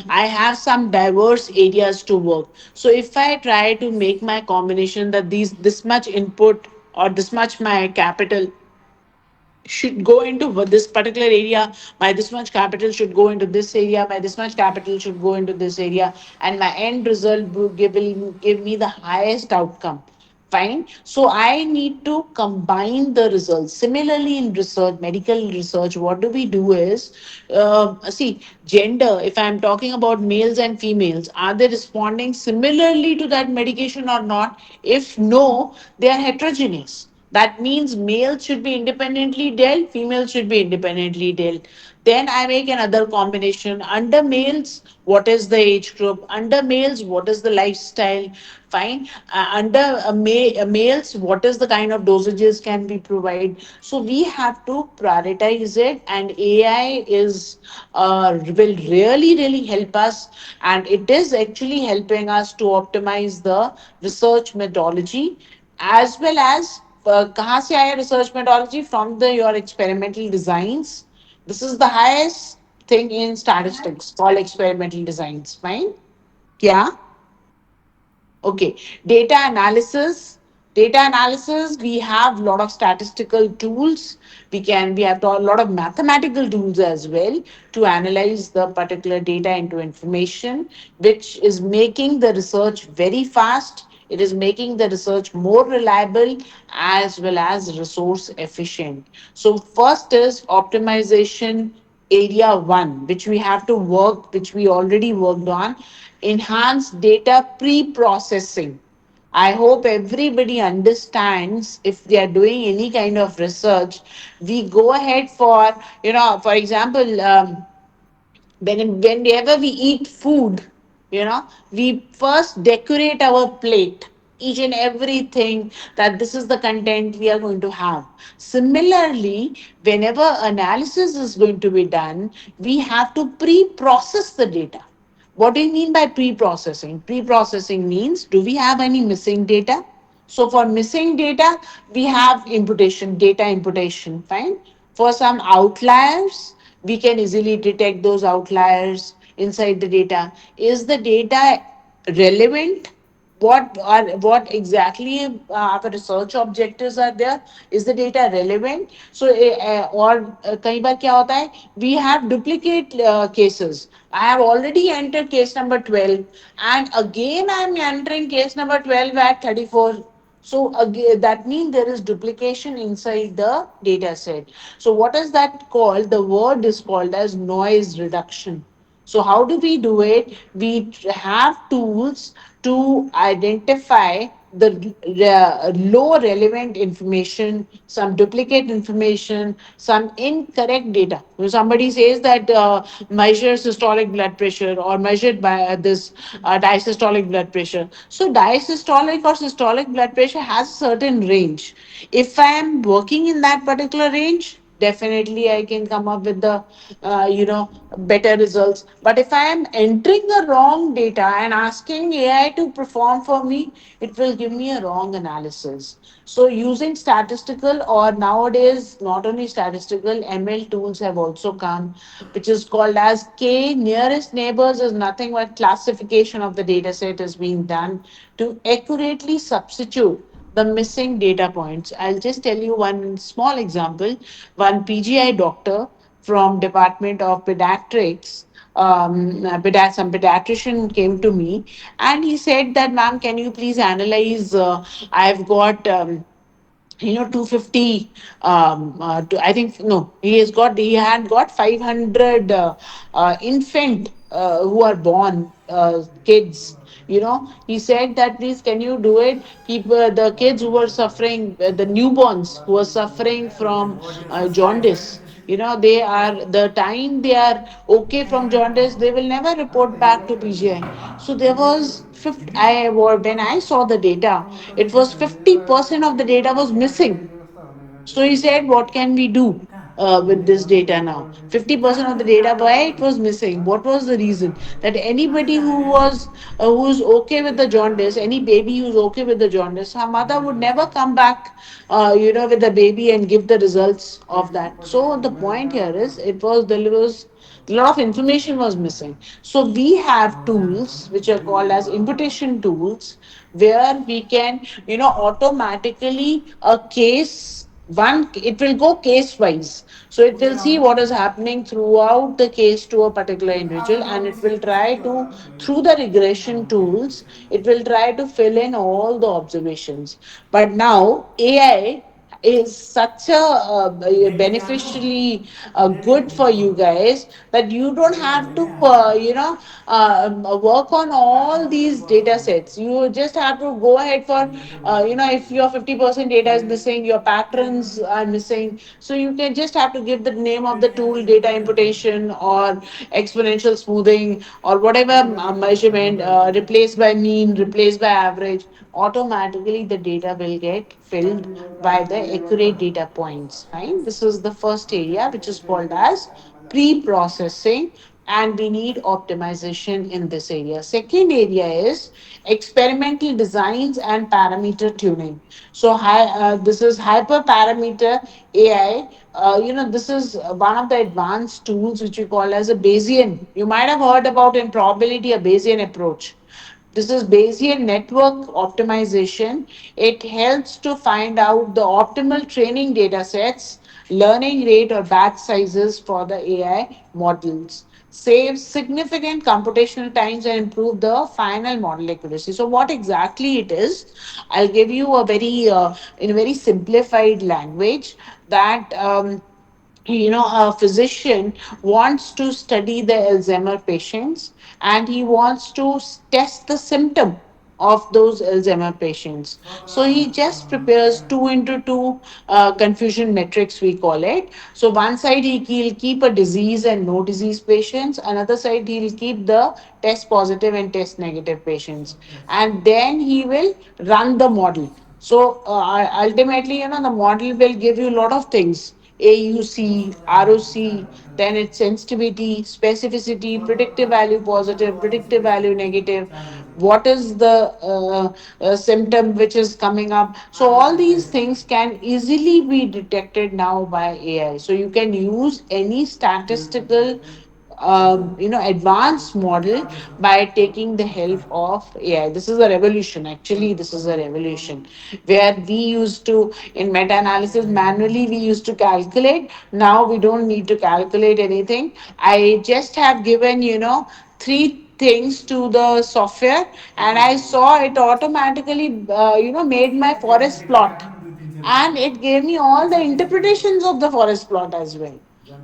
I have some diverse areas to work. So if I try to make my combination that this much input or this much my capital should go into this particular area, by this much capital should go into this area, by this much capital should go into this area, and my end result will give me the highest outcome. Fine. So I need to combine the results. Similarly, in research, medical research, what do we do is, see, gender, if I'm talking about males and females, are they responding similarly to that medication or not? If no, they are heterogeneous. That means male should be independently dealt, female should be independently dealt. Then I make another combination. Under males, what is the age group? Under males, what is the lifestyle? Fine. Under males, what is the kind of dosages can be provided? So we have to prioritize it, and AI is will really really help us, and it is actually helping us to optimize the research methodology, as well as कहाँ से आया research methodology from the your experimental designs. This is the highest thing in statistics called experimental designs. Fine. Yeah. Okay, data analysis. Data analysis, we have a lot of statistical tools. We have a lot of mathematical tools as well to analyze the particular data into information, which is making the research very fast. It is making the research more reliable as well as resource efficient. So, first is optimization area one, which we have to work, which we already worked on, enhanced data pre processing. I hope everybody understands if they are doing any kind of research, we go ahead for, for example, whenever we eat food, we first decorate our plate, each and everything, that this is the content we are going to have. Similarly, whenever analysis is going to be done, we have to pre-process the data. What do you mean by pre-processing? Pre-processing means, do we have any missing data? So for missing data, we have imputation, data imputation, fine. For some outliers, we can easily detect those outliers inside the data. Is the data relevant? What exactly our research objectives are there? Is the data relevant? So or कई बार क्या होता है, we have duplicate cases. I have already entered case number 12, and again I am entering case number 12 at 34. So again, that means there is duplication inside the data set. So what is that called? The word is called as noise reduction. So how do we do it? We have tools to identify the low relevant information, some duplicate information, some incorrect data. When somebody says that measure systolic blood pressure or measured by this diastolic blood pressure. So diastolic or systolic blood pressure has a certain range. If I am working in that particular range, definitely I can come up with the better results. But if I am entering the wrong data and asking AI to perform for me, it will give me a wrong analysis. So using statistical, or nowadays not only statistical, ML tools have also come, which is called as K nearest neighbors, is nothing but classification of the data set is being done to accurately substitute the missing data points. I'll just tell you one small example. One PGI doctor from Department of Pediatrics, some pediatrician came to me and he said that, ma'am, can you please analyze? I've got 250, I think, no, he had got 500 infant who are born kids. He said that, please can you do it, keep the kids who were suffering, the newborns who were suffering from jaundice. They are, the time they are okay from jaundice, they will never report back to PGI. So there was 50, when I saw the data, it was 50% of the data was missing. So he said, what can we do with this data now? 50% of the data, why it was missing? What was the reason? That anybody who's okay with the jaundice, any baby who's okay with the jaundice, her mother would never come back, with the baby and give the results of that. So the point here is, there was a lot of information was missing. So we have tools which are called as imputation tools, where we can, automatically a case one, it will go case wise. So it will see what is happening throughout the case to a particular individual, and it will try to, through the regression tools, it will try to fill in all the observations. But now AI is such a beneficially good for you guys, that you don't have to work on all these data sets. You just have to go ahead for, if your 50% data is missing, your patterns are missing, so you can just have to give the name of the tool, data imputation or exponential smoothing or whatever measurement, replaced by mean, replaced by average. Automatically the data will get filled by the accurate data points. Fine. This is the first area, which is called as pre-processing, and we need optimization in this area. Second area is experimental designs and parameter tuning. So this is hyperparameter AI. This is one of the advanced tools which we call as a Bayesian. You might have heard about in probability a Bayesian approach. This is Bayesian network optimization. It helps to find out the optimal training data sets, learning rate or batch sizes for the AI models. Saves significant computational times and improve the final model accuracy. So, what exactly it is? I'll give you in a very simplified language, that. A physician wants to study the Alzheimer patients, and he wants to test the symptom. of those Alzheimer patients. So he just prepares two into two confusion metrics, we call it. So one side he'll keep a disease and no disease patients, another side he'll keep the test positive and test negative patients, and then he will run the model. So ultimately, the model will give you a lot of things: AUC, ROC, then its sensitivity, specificity, predictive value positive, predictive value negative, what is the symptom which is coming up. So, all these things can easily be detected now by AI. So, you can use any statistical advanced model by taking the help of AI. This is a revolution. Actually, this is a revolution where we used to, in meta analysis, manually we used to calculate. Now we don't need to calculate anything. I just have given, three things to the software, and I saw it automatically, made my forest plot, and it gave me all the interpretations of the forest plot as well.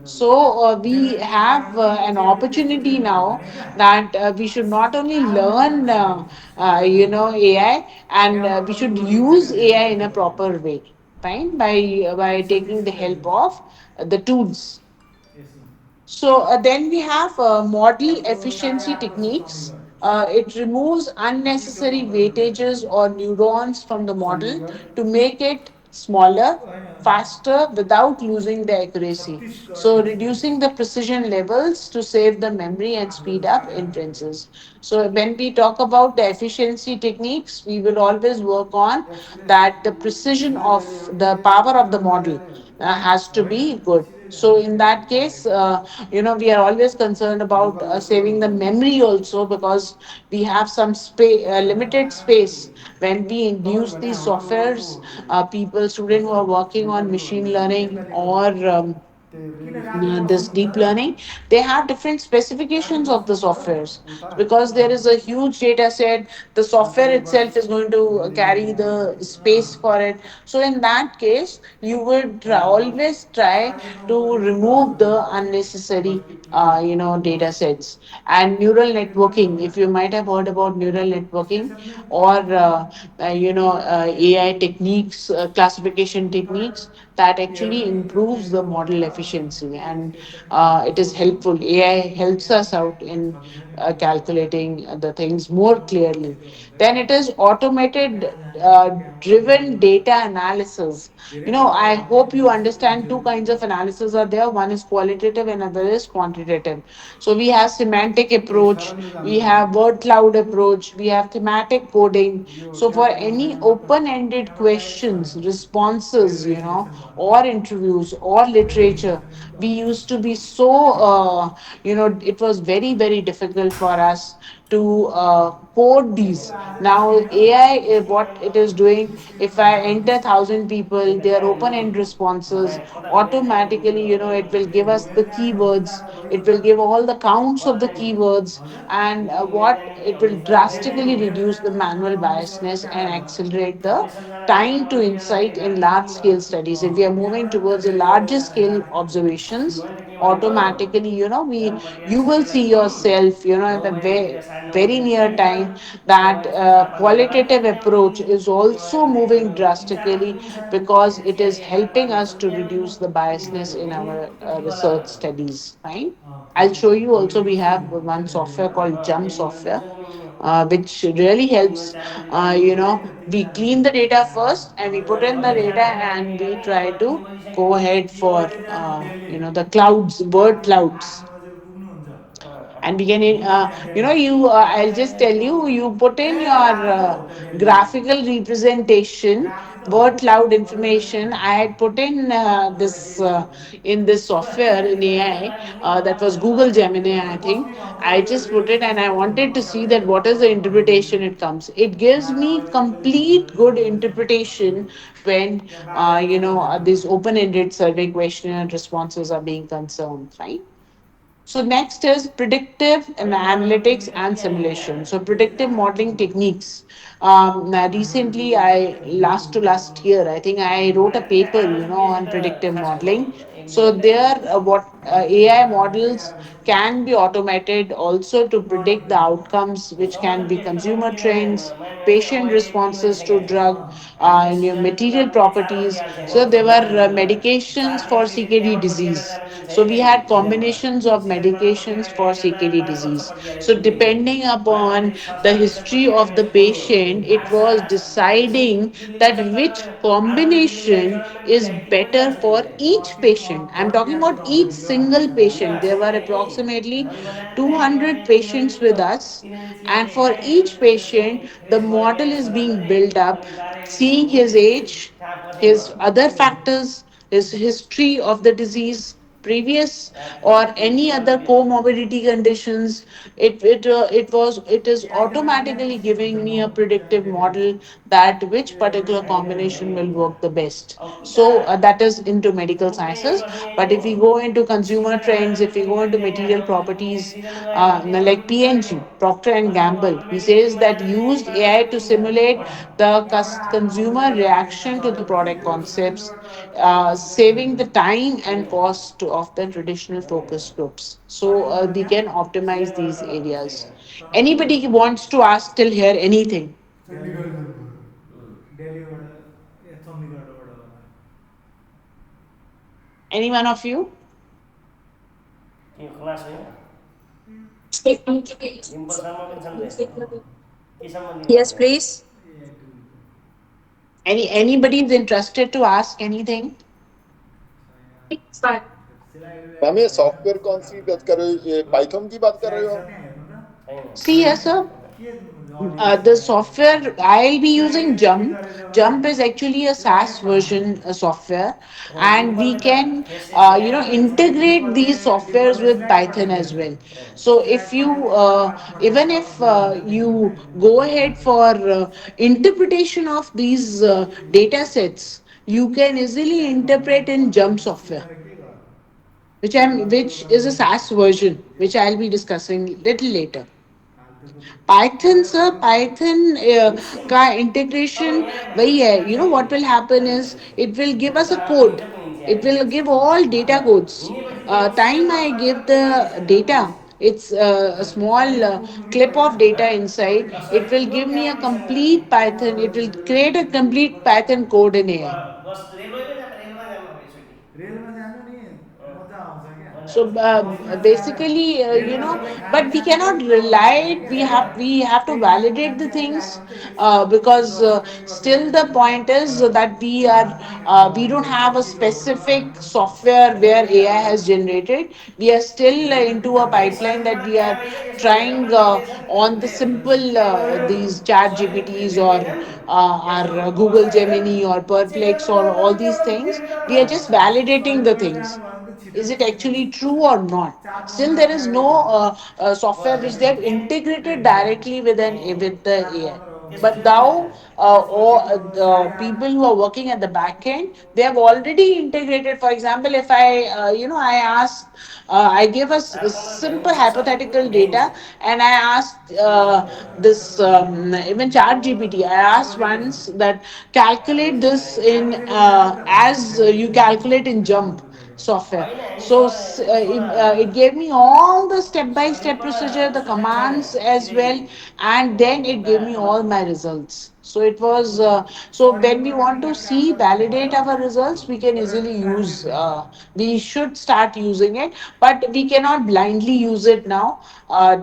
So we have an opportunity now that we should not only learn, AI, and we should use AI in a proper way, fine, by taking the help of the tools. So then we have model efficiency techniques. It removes unnecessary weightages or neurons from the model to make it smaller, faster without losing the accuracy. So reducing the precision levels to save the memory and speed up inferences. So when we talk about the efficiency techniques, we will always work on that the precision of the power of the model has to be good. So in that case, we are always concerned about saving the memory also, because we have some space, limited space when we introduce these softwares. People, students who are working on machine learning or this deep learning, they have different specifications of the softwares, because there is a huge data set. The software itself is going to carry the space for it. So in that case, you would always try to remove the unnecessary data sets. And neural networking, if you might have heard about neural networking, or AI techniques, classification techniques, that actually improves the model efficiency, and it is helpful. AI helps us out in calculating the things more clearly. Then it is automated driven data analysis. I hope you understand two kinds of analysis are there. One is qualitative and other is quantitative. So we have semantic approach, we have word cloud approach, we have thematic coding. So for any open ended questions, responses, or interviews or literature, we used to be so it was very very difficult for us to code these. Now AI, what it is doing, if I enter 1,000 people, their open end responses, automatically, it will give us the keywords, it will give all the counts of the keywords, and what it will drastically reduce the manual biasness and accelerate the time to insight in large scale studies. If we are moving towards a larger scale observations, automatically, we you will see yourself, in the very near time, that qualitative approach is also moving drastically, because it is helping us to reduce the biasness in our research studies, right? I'll show you also. We have one software called Jump software, which really helps. We clean the data first and we put in the data, and we try to go ahead for the clouds, word clouds. And we can I'll just tell you, you put in your graphical representation, word cloud information. I had put in this in this software in AI, that was Google Gemini, I think. I just put it and I wanted to see that what is the interpretation it comes. It gives me complete good interpretation when these open-ended survey question and responses are being concerned, right? So next is predictive and analytics and simulation. So predictive modeling techniques. Recently, I last to last year, I think I wrote a paper, on predictive modeling. So there, what AI models can be automated also to predict the outcomes, which can be consumer trends, patient responses to drug, and your material properties. So there were medications for CKD disease. So we had combinations of medications for CKD disease. So depending upon the history of the patient, it was deciding that which combination is better for each patient. I'm talking about each single patient. There were approximately 200 patients with us, and for each patient, the model is being built up, seeing his age, his other factors, his history of the disease, previous or any other comorbidity conditions. It is automatically giving me a predictive model that which particular combination will work the best. So that is into medical sciences. But if we go into consumer trends, if we go into material properties, like PNG, Procter and Gamble, he says that used AI to simulate the consumer reaction to the product concepts, saving the time and cost of the traditional focus groups. So we can optimize these areas. Anybody wants to ask till here anything? Chandigarh जानुभयो दिल्लीबाट चण्डीगढबाट होला Any one of you? के class होइन डिम्पल शर्मा पनि छन् रे के सम्बन्धी Yes, गर्छ please. Anybody is interested to ask anything? Ma'am ये सॉफ्टवेयर कौन सी बात कर रहे हो, ये पाइथन की बात कर रहे हो आप? छैन See, yes, sir. के The software I'll be using Jump. Jump is actually a SaaS version software, and we can, integrate these softwares with Python as well. So if you, even if you go ahead for interpretation of these data sets, you can easily interpret in Jump software, which is a SaaS version, which I'll be discussing little later. Python, sir, Python का integration वही है. You know what will happen is it will give us a code. It will give all data codes. Time I give the data, it's a small clip of data inside. It will give me a complete Python. It will create a complete Python code in AI. बस रेलवेमै जाँदा रेलमा जानु एकचोटि रेलमा जानु नि मजा आउँछ क्या मजा So आउँछ basically, but we cannot rely. We have to validate the things, because still the point is that we don't have a specific software where AI has generated. We are still into a pipeline that we are trying on the simple these Chat GPTs or our Google Gemini or Perplex or all these things. We are just validating the things, is it actually true or not. Still there is no software which they have integrated directly with the AI. But now or the people who are working at the back end, they have already integrated. For example, if I I ask, I give us a simple hypothetical data, and I asked this even Chat GPT. I asked once that calculate this in as you calculate in Jump software. So it gave me all the step by step procedure, the commands as well, and then it gave me all my results. So it was so when we want to see validate our results, we can easily use. We should start using it, but we cannot blindly use it now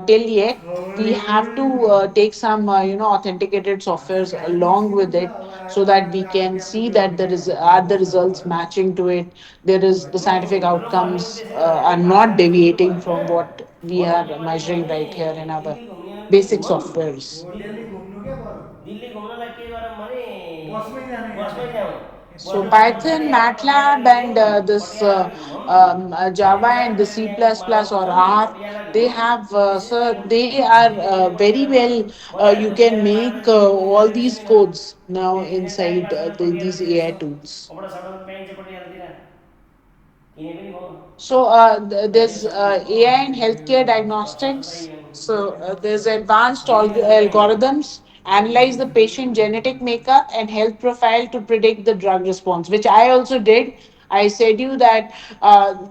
till yet. We have to take some authenticated softwares along with it, so that we can see that are the results matching to it. There is the scientific outcomes are not deviating from what we are measuring right here in our Delhi घुम्ने हो भने basic softwares. हो दिल्ली घुम्नु क्या बरु दिल्ली घुम्नलाई के गरौँ भने बसमै जाने बसमै जाउँ So बसमा Python, जाने अब MATLAB, बिहान and हिँड्ने this पटियाला घुमौँ Java अनि and the साँझ C++ त्यहाँको or पढाउँछ नि R, पटियाला they घुमौँ have, त्यसै sir, गरौँ they are दिल्लीको very पटियाला घुमौँ well. बजारतिर You can गएर पाँच make रुपियाँ तिन रुपियाँ all बेसी these लिएर codes now एकछिन यहाँ टाइम inside पास गर्न these पटियालातिर AI यसो tools. कपडा सपडा पाइन्छ पटियालातिर किने पनि भयो So अनि there's यसो घुम्नु AI in healthcare सफा सुथरै diagnostics. So there's advanced Delhi जानु चाहिँ algorithms analyze the patient genetic makeup and health profile to predict the drug response, which I also did. I said you that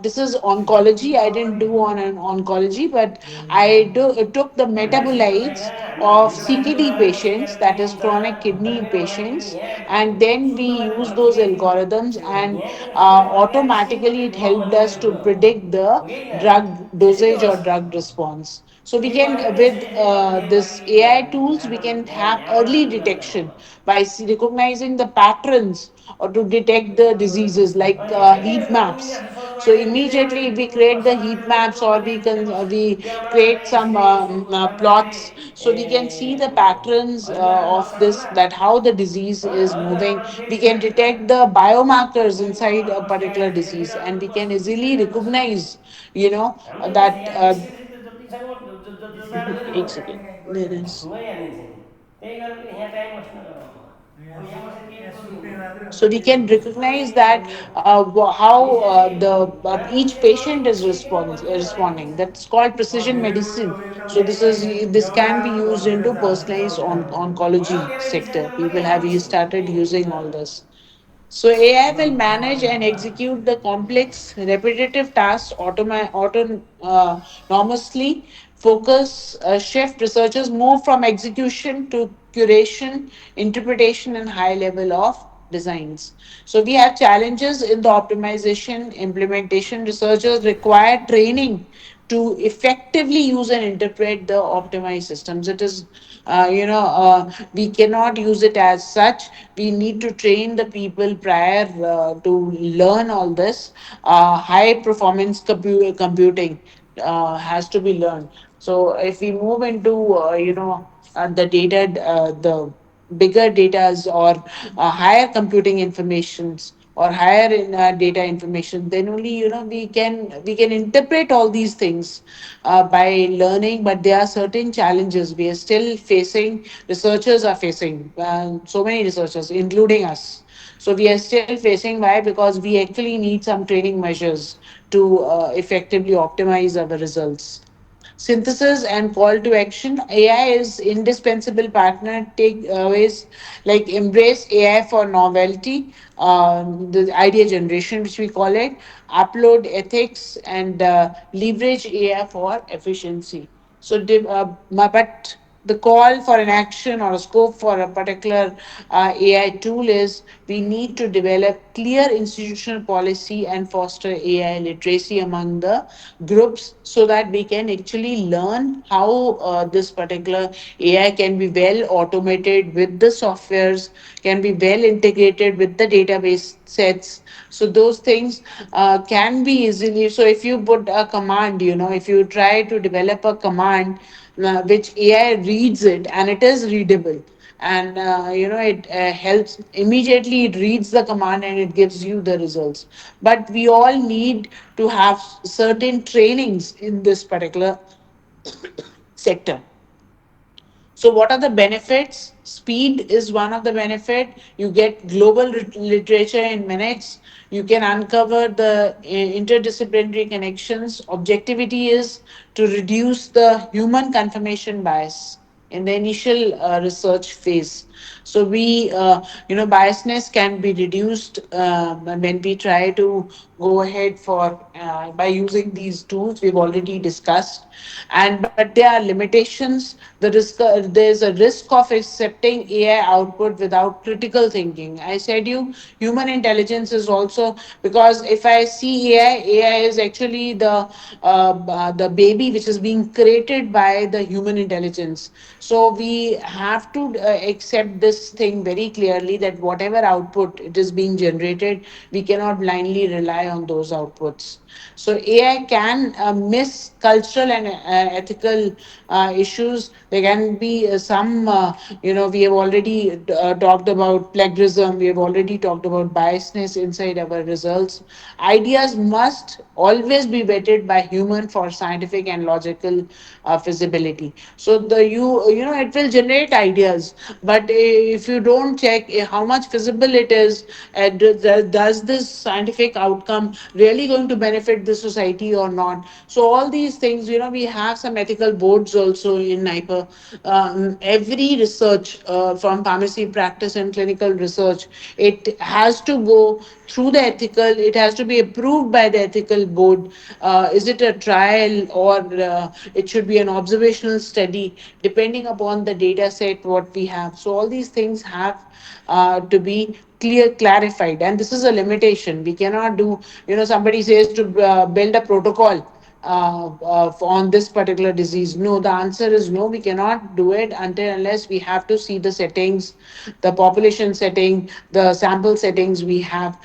this is oncology. I didn't do on an oncology, but took the metabolites of CKD patients, that is chronic kidney patients, and then we use those algorithms, and automatically it helped us to predict the drug dosage or drug response. So we can, with this AI tools, we can have early detection by recognizing the patterns or to detect the diseases like heat maps. So immediately, if we create the heat maps, or we create some plots, so we can see the patterns of this, that how the disease is moving. We can detect the biomarkers inside a particular disease, and we can easily recognize, that. जति सांगू जाडो जरी एक भयो second there is. ढुङ्गै हानिन्छ नि त्यही कारण यहाँ time बस्नु अब यहाँ बसेर केही सुत्ने मात्रै हो So we can recognize that how each patient is responding. That's called precision medicine. So this can be used into personalized oncology sector. People have started using all this. So AI will manage and execute the complex, repetitive tasks autonomously. Focus shift researchers move from execution to curation, interpretation, and high level of designs. So we have challenges in the optimization, implementation. Researchers require training to effectively use and interpret the optimized systems. It is, we cannot use it as such. We need to train the people prior to learn all this. High performance computing has to be learned. So if we move into, the data, the bigger datas, or higher computing informations, or higher in data information, then only, we can interpret all these things by learning. But there are certain challenges we are still facing, researchers are facing, so many researchers including us. So we are still facing. Why? Because we actually need some training measures to effectively optimize our results. Synthesis and call to action. AI is indispensable partner. Take ways like embrace AI for novelty, the idea generation, which we call it, upload ethics, and leverage AI for efficiency. So, but the call for an action or a scope for a particular AI tool is we need to develop clear institutional policy and foster AI literacy among the groups, so that we can actually learn how this particular AI can be well automated with the softwares, can be well integrated with the database sets. So those things can be easily. So if you put a command, if you try to develop a command which AI reads it and it is readable, and it helps immediately, it reads the command and it gives you the results. But we all need to have certain trainings in this particular sector. So what are the benefits? Speed is one of the benefit. You get global literature in minutes. You can uncover the interdisciplinary connections. Objectivity is to reduce the human confirmation bias in the initial research phase. So biasness can be reduced when we try to go ahead for by using these tools we've already discussed. And but there are limitations. There's a risk of accepting AI output without critical thinking. I said you, human intelligence is also, because if I see AI is actually the baby which is being created by the human intelligence. So we have to accept this thing very clearly, that whatever output it is being generated, we cannot blindly rely on those outputs. So AI can miss cultural and ethical issues. There can be we have already talked about plagiarism. We have already talked about biasness inside our results. Ideas must always be vetted by human for scientific and logical feasibility. So it will generate ideas, but if you don't check how much feasible it is, does this scientific outcome really going to benefit benefit the society or not. So all these things, we have some ethical boards also in NIPER. Every research from pharmacy practice and clinical research, it has to go through the ethical, it has to be approved by the ethical board. Is it a trial, or it should be an observational study, depending upon the data set what we have. So all these things have to be clarified, and this is a limitation. We cannot do, somebody says to build a protocol on this particular disease. No, the answer is no, we cannot do it until unless we have to see the settings, the population setting, the sample settings we have,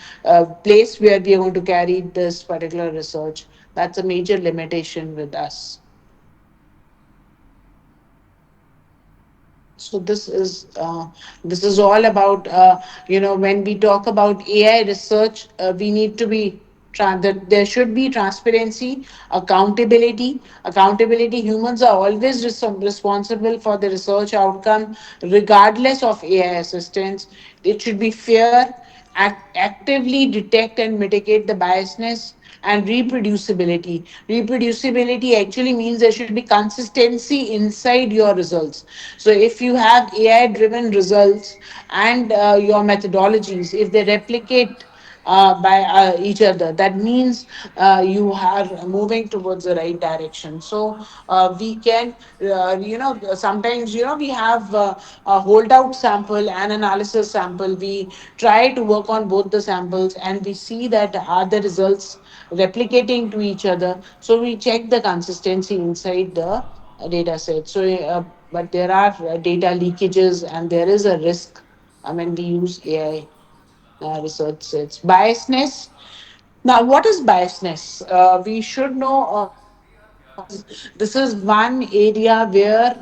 place where we are going to carry this particular research. That's a major limitation with us. So this is all about, when we talk about AI research, we need to be that there should be transparency, accountability. Accountability. Humans are always responsible for the research outcome, regardless of AI assistance. It should be fair, actively detect and mitigate the biasness, and reproducibility. Reproducibility actually means there should be consistency inside your results. So if you have AI driven results and your methodologies, if they replicate by each other, that means you are moving towards the right direction. So we can, sometimes, we have a holdout sample and analysis sample. We try to work on both the samples, and we see that are the results replicating to each other. So we check the consistency inside the data set. So, but there are data leakages, and there is a risk when we use AI research sets. Biasness. Now, what is biasness? We should know this is one area where,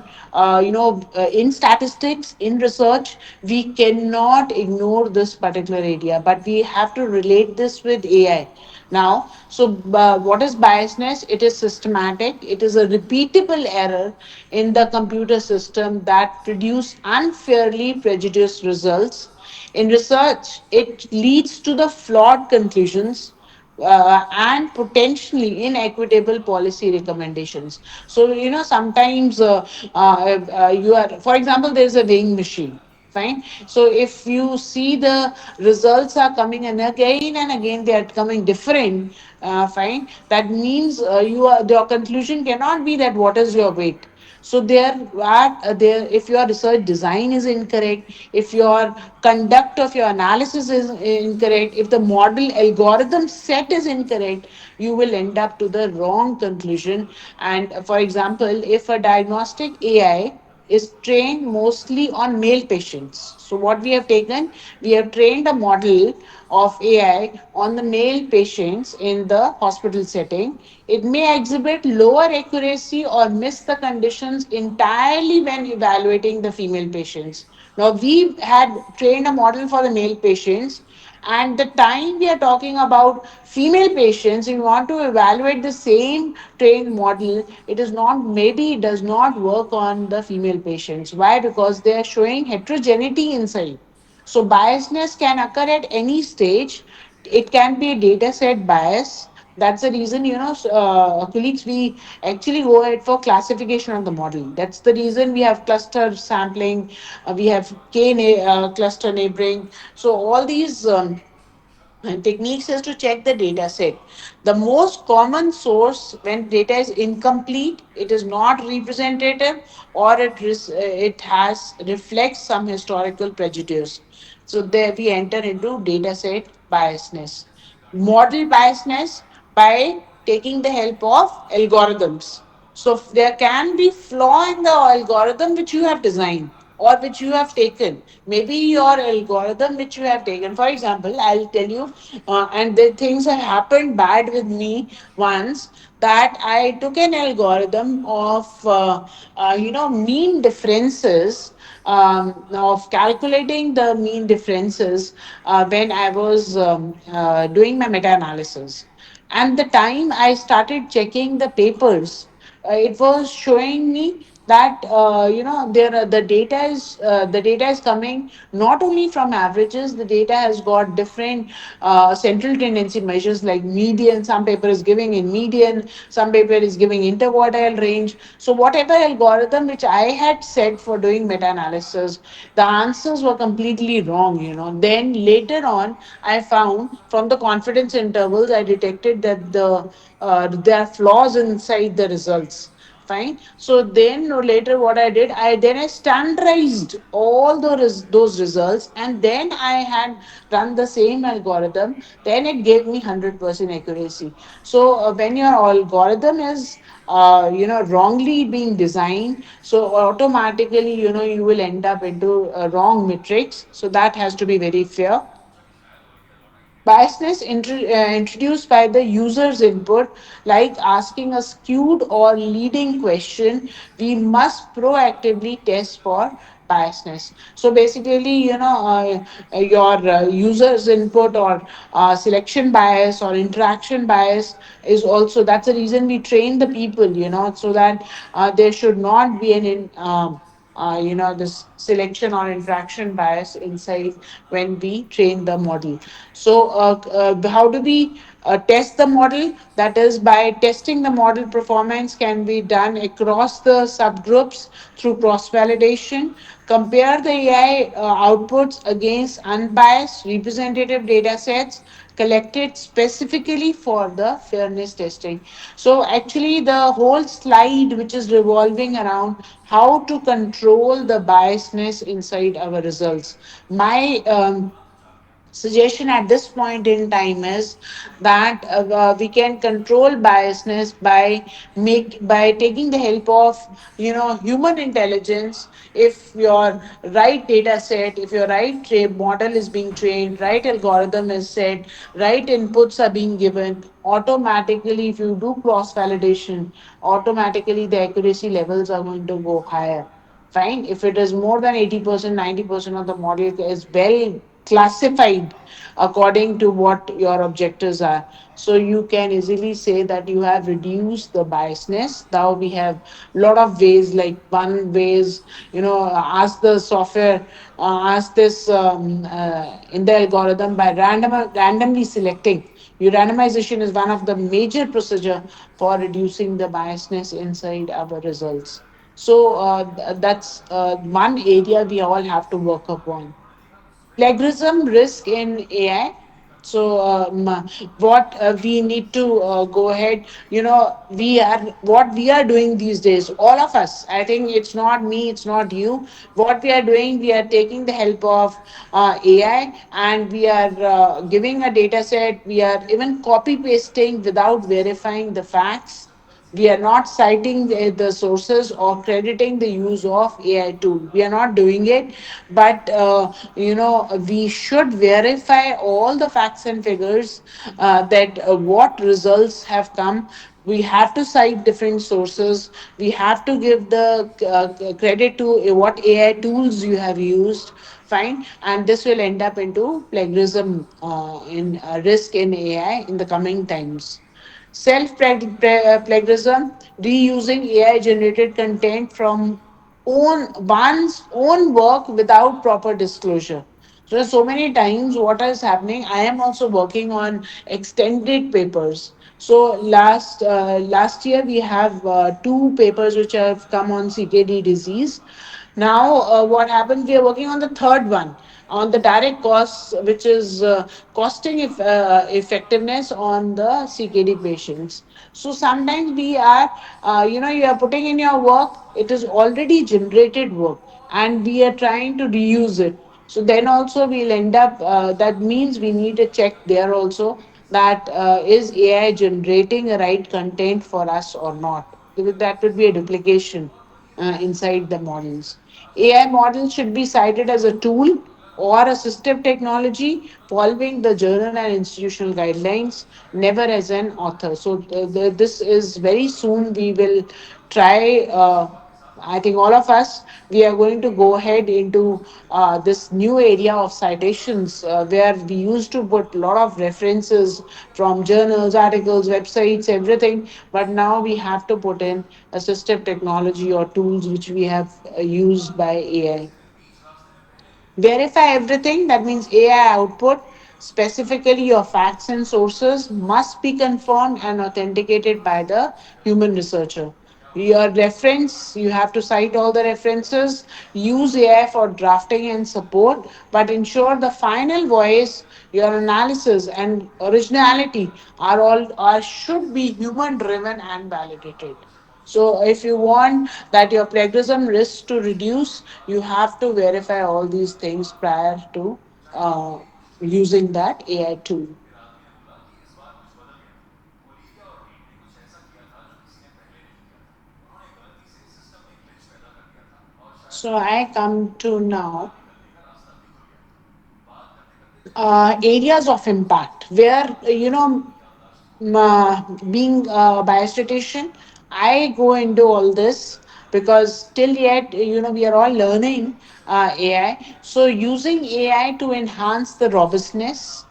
in statistics, in research, we cannot ignore this particular area, but we have to relate this with AI. Now, so what is biasness? It is systematic, it is a repeatable error in the computer system that produce unfairly prejudiced results. In research, it leads to the flawed conclusions and potentially inequitable policy recommendations. So, sometimes you are, for example, there is a weighing machine. Fine. So if you see the results are coming and again they are coming different, fine. That means your conclusion cannot be that what is your weight. So there, if your research design is incorrect, if your conduct of your analysis is incorrect, if the model algorithm set is incorrect, you will end up to the wrong conclusion. And for example, if a diagnostic AI is trained mostly on male patients. So, what we have taken, we have trained a model of AI on the male patients in the hospital setting. It may exhibit lower accuracy or miss the conditions entirely when evaluating the female patients. Now, we had trained a model for the male patients, and the time we are talking about female patients, if you want to evaluate the same trained model, it is not, maybe it does not work on the female patients. Why? Because they are showing heterogeneity inside. So biasness can occur at any stage. It can be a data set bias. That's the reason, colleagues, we actually go ahead for classification of the model. That's the reason we have cluster sampling, we have cluster neighboring. So all these and techniques is to check the data set. The most common source when data is incomplete, it is not representative, or it has reflects some historical prejudice. So there we enter into data set biasness. Model biasness by taking the help of algorithms. So there can be flaw in the algorithm which you have designed or which you have taken. Maybe your algorithm which you have taken. For example, I'll tell you, and the things have happened bad with me once, that I took an algorithm of mean differences, of calculating the mean differences when I was doing my meta analysis. And the time I started checking the papers, it was showing me that the data is coming not only from averages. The data has got different central tendency measures like median. Some paper is giving in median, some paper is giving interquartile range. So whatever algorithm which I had set for doing meta analysis, the answers were completely wrong. Then later on I found from the confidence intervals I detected that there are flaws inside the results. Fine. So then later what I did, I standardized all those results, and then I had run the same algorithm. Then it gave me 100% accuracy. So when your algorithm is wrongly being designed, so automatically you will end up into wrong metrics. So that has to be very fair. Biasness introduced by the user's input, like asking a skewed or leading question, we must proactively test for biasness. So basically, your user's input or selection bias or interaction bias is also, that's the reason we train the people, so that there should not be this selection or interaction bias inside when we train the model. So how do we test the model? That is by testing the model performance can be done across the subgroups through cross validation. Compare the AI outputs against unbiased representative data sets collected specifically for the fairness testing. So actually the whole slide which is revolving around how to control the biasness inside our results. My suggestion at this point in time is that we can control biasness by taking the help of human intelligence. If your right data set, if your right model is being trained, right algorithm is set, right inputs are being given, automatically if you do cross validation, automatically the accuracy levels are going to go higher. Fine. If it is more than 80%, 90% of the model is well classified according to what your objectives are. So you can easily say that you have reduced the biasness. Now we have a lot of ways, like one ways, ask the software, ask this in the algorithm by randomly selecting. Your randomization is one of the major procedure for reducing the biasness inside our results. So that's one area we all have to work upon. Plagiarism risk in AI. So what we need to go ahead, we are what we are doing these days. All of us. I think it's not me, it's not you. What we are doing, we are taking the help of AI, and we are giving a data set. We are even copy pasting without verifying the facts. We are not citing the sources or crediting the use of AI tool. We are not doing it, but we should verify all the facts and figures, that what results have come. We have to cite different sources. We have to give the credit to what AI tools you have used. Fine, and this will end up into plagiarism in risk in AI in the coming times. Self plagiarism, reusing AI generated content from one's own work without proper disclosure. So many times, what is happening? I am also working on extended papers. So last year we have two papers which have come on CKD disease. Now, what happened? We are working on the third one on the direct costs, which is costing effectiveness on the CKD patients. So sometimes we are, you are putting in your work, it is already generated work, and we are trying to reuse it. So then also we'll end up, that means we need to check there also that is AI generating the right content for us or not. Because that would be a duplication inside the models. AI models should be cited as a tool or assistive technology following the journal and institutional guidelines, never as an author. So, this is very soon we will try. I think all of us, we are going to go ahead into this new area of citations where we used to put a lot of references from journals, articles, websites, everything. But now we have to put in assistive technology or tools which we have used by AI. Verify everything. That means AI output, specifically your facts and sources, must be confirmed and authenticated by the human researcher. Your reference, you have to cite all the references, use AI for drafting and support, but ensure the final voice, your analysis and originality are should be human driven and validated. So if you want that your plagiarism risk to reduce, you have to verify all these things prior to uh, using that AI tool. So I come to now areas of impact where being a biostatistician, I go into all this because till yet, we are all learning AI. So using AI to enhance the robustness.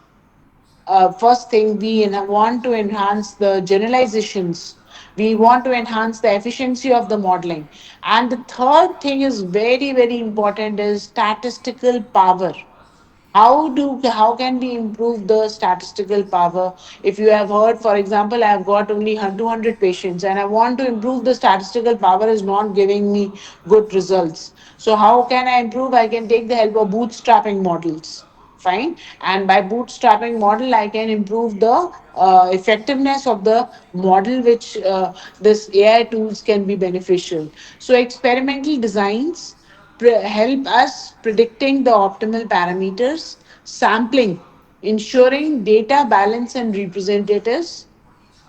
First thing, want to enhance the generalizations. We want to enhance the efficiency of the modeling. And the third thing is very, very important is statistical power. How can we improve the statistical power? If you have heard, for example, I have got only 200 patients and I want to improve the statistical power is not giving me good results. So how can I improve? I can take the help of bootstrapping models. Fine. And by bootstrapping model, I can improve the effectiveness of the model, which this AI tools can be beneficial. So experimental designs help us predicting the optimal parameters, sampling, ensuring data balance and representatives.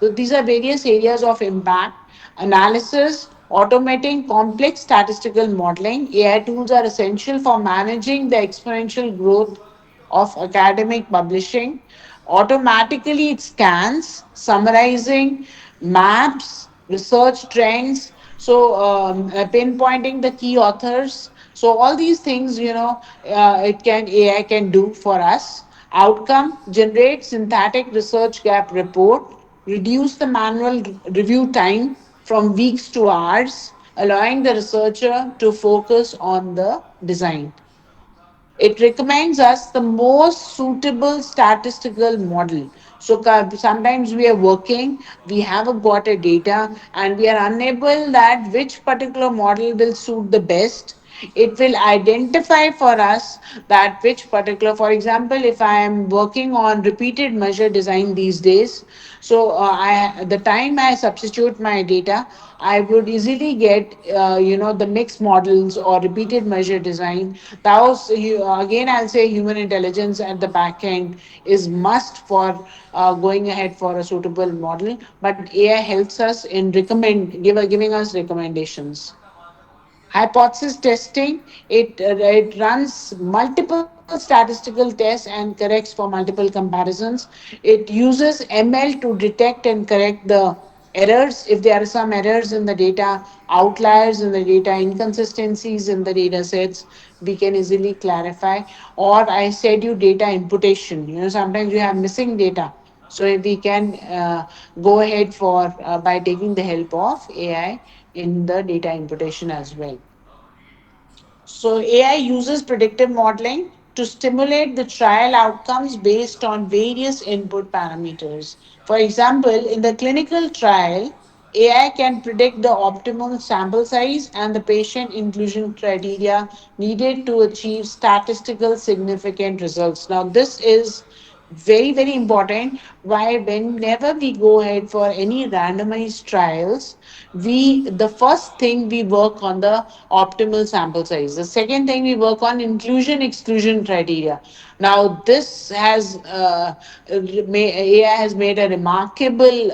So these are various areas of impact. Analysis, automating complex statistical modeling. AI tools are essential for managing the exponential growth of academic publishing. Automatically, it scans, summarizing maps, research trends, so pinpointing the key authors. So all these things, it can AI can do for us. Outcome: generate synthetic research gap report, reduce the manual review time from weeks to hours, allowing the researcher to focus on the design. It recommends us the most suitable statistical model. So sometimes we are working, we have got a data, and we are unable that which particular model will suit the best. It will identify for us that which particular, for example, if I am working on repeated measure design these days, so I the time I substitute my data, I would easily get the mixed models or repeated measure design. Thus, again, I'll say human intelligence at the back end is must for going ahead for a suitable model. But AI helps us in giving us recommendations. Hypothesis testing, it runs multiple statistical tests and corrects for multiple comparisons. It uses ML to detect and correct the errors. If there are some errors in the data, outliers in the data, inconsistencies in the data sets, we can easily clarify. Or I said you data imputation, sometimes you have missing data, so if we can go ahead for by taking the help of AI in the data imputation as well. So AI uses predictive modeling to stimulate the trial outcomes based on various input parameters. For example, in the clinical trial, AI can predict the optimal sample size and the patient inclusion criteria needed to achieve statistical significant results. Now, this is very, very important. Why? Whenever we go ahead for any randomized trials, the first thing we work on the optimal sample size. The second thing we work on inclusion exclusion criteria. Now this has AI has made a remarkable.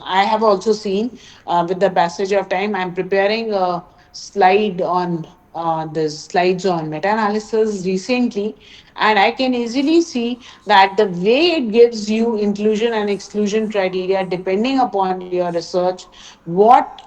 I have also seen with the passage of time. I'm preparing a slide on the slides on meta-analysis recently, and I can easily see that the way it gives you inclusion and exclusion criteria depending upon your research, what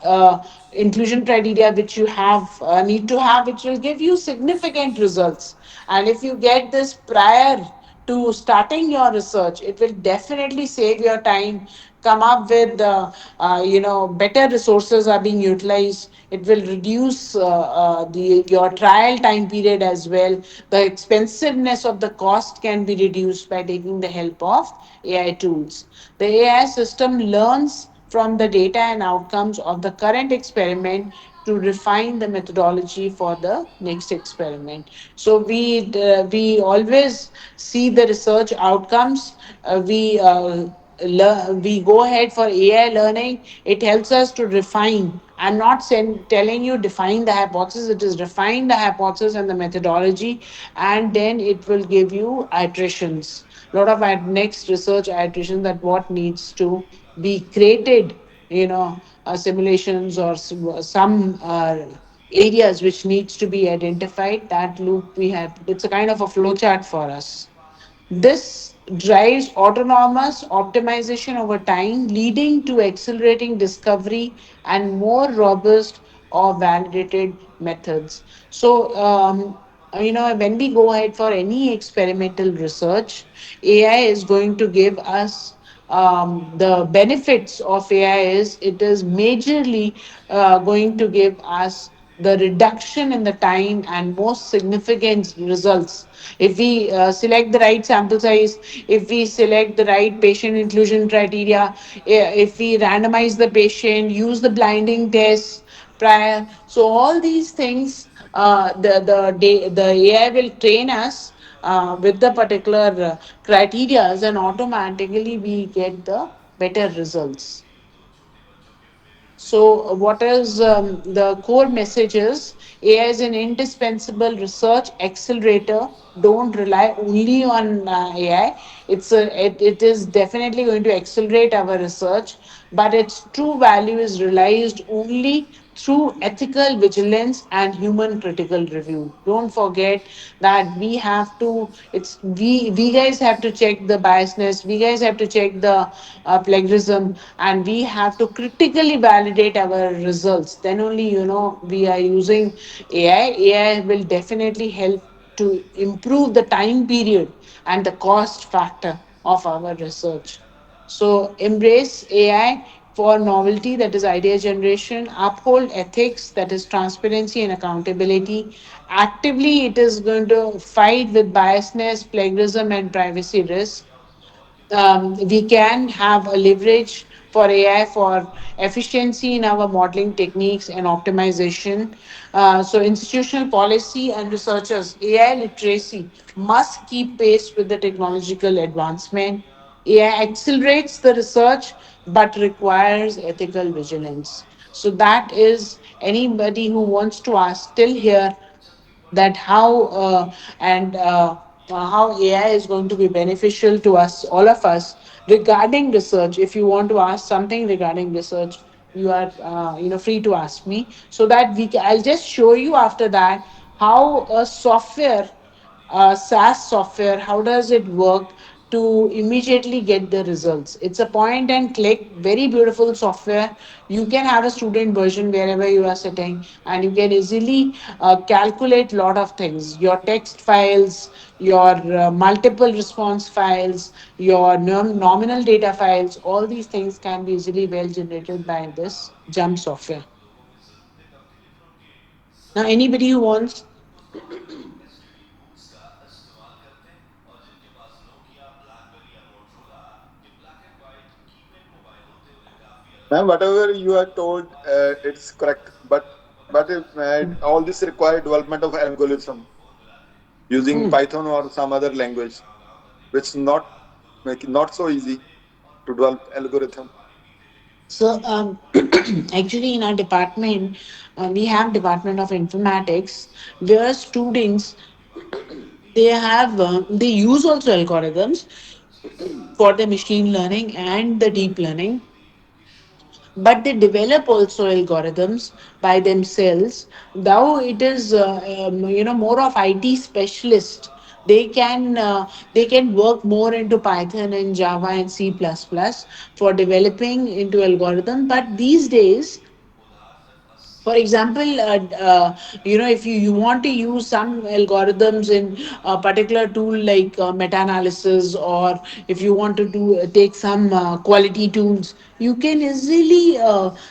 inclusion criteria which you have need to have, which will give you significant results. And if you get this prior to starting your research, it will definitely save your time, come up with better resources are being utilized. It will reduce the your trial time period as well. The expensiveness of the cost can be reduced by taking the help of AI tools. The AI system learns from the data and outcomes of the current experiment to refine the methodology for the next experiment. So we always see the research outcomes. We go ahead for AI learning. It helps us to refine. I'm not telling you define the hypothesis. It is refine the hypothesis and the methodology, and then it will give you iterations. A lot of next research iteration that what needs to be created. Simulations or some areas which needs to be identified. That loop we have. It's a kind of a flow chart for us. This drives autonomous optimization over time, leading to accelerating discovery and more robust or validated methods. So, when we go ahead for any experimental research, AI is going to give us the benefits of AI is it is majorly going to give us the reduction in the time and most significant results. If we select the right sample size, if we select the right patient inclusion criteria, if we randomize the patient, use the blinding tests prior. So all these things, the AI will train us with the particular criterias, and automatically we get the better results. So, what is the core message is AI is an indispensable research accelerator. Don't rely only on AI. It is definitely going to accelerate our research, but its true value is realized only through ethical vigilance and human critical review. Don't forget that we have to. We guys have to check the biasness. We guys have to check the plagiarism, and we have to critically validate our results. Then only we are using AI. AI will definitely help to improve the time period and the cost factor of our research. So embrace AI for novelty, that is idea generation, uphold ethics, that is transparency and accountability. Actively, it is going to fight with biasness, plagiarism, and privacy risk. We can have a leverage for AI for efficiency in our modeling techniques and optimization. So, institutional policy and researchers, AI literacy must keep pace with the technological advancement. AI accelerates the research but requires ethical vigilance. So, that is anybody who wants to ask still here that how AI is going to be beneficial to us, all of us, regarding research. If you want to ask something regarding research, you are free to ask me so that I'll just show you after that how a software SaaS software, how does it work to immediately get the results? It's a point and click, very beautiful software. You can have a student version wherever you are sitting, and you can easily calculate a lot of things. Your text files, your multiple response files, your nominal data files, all these things can be easily well generated by this Jump software. Now, anybody who wants. Ma'am, whatever you are told, it's correct. But all this require development of algorithm using Hmm. Python or some other language, which not make it not so easy to develop algorithm. So, actually, in our department, we have Department of Informatics, where students they use also algorithms for the machine learning and the deep learning. but they develop also algorithms by themselves. Now it is more of IT specialist. They can work more into Python and Java and C++ for developing into algorithm. But these days, for example, if you want to use some algorithms in a particular tool like meta-analysis, or if you want to do take some quality tools, you can easily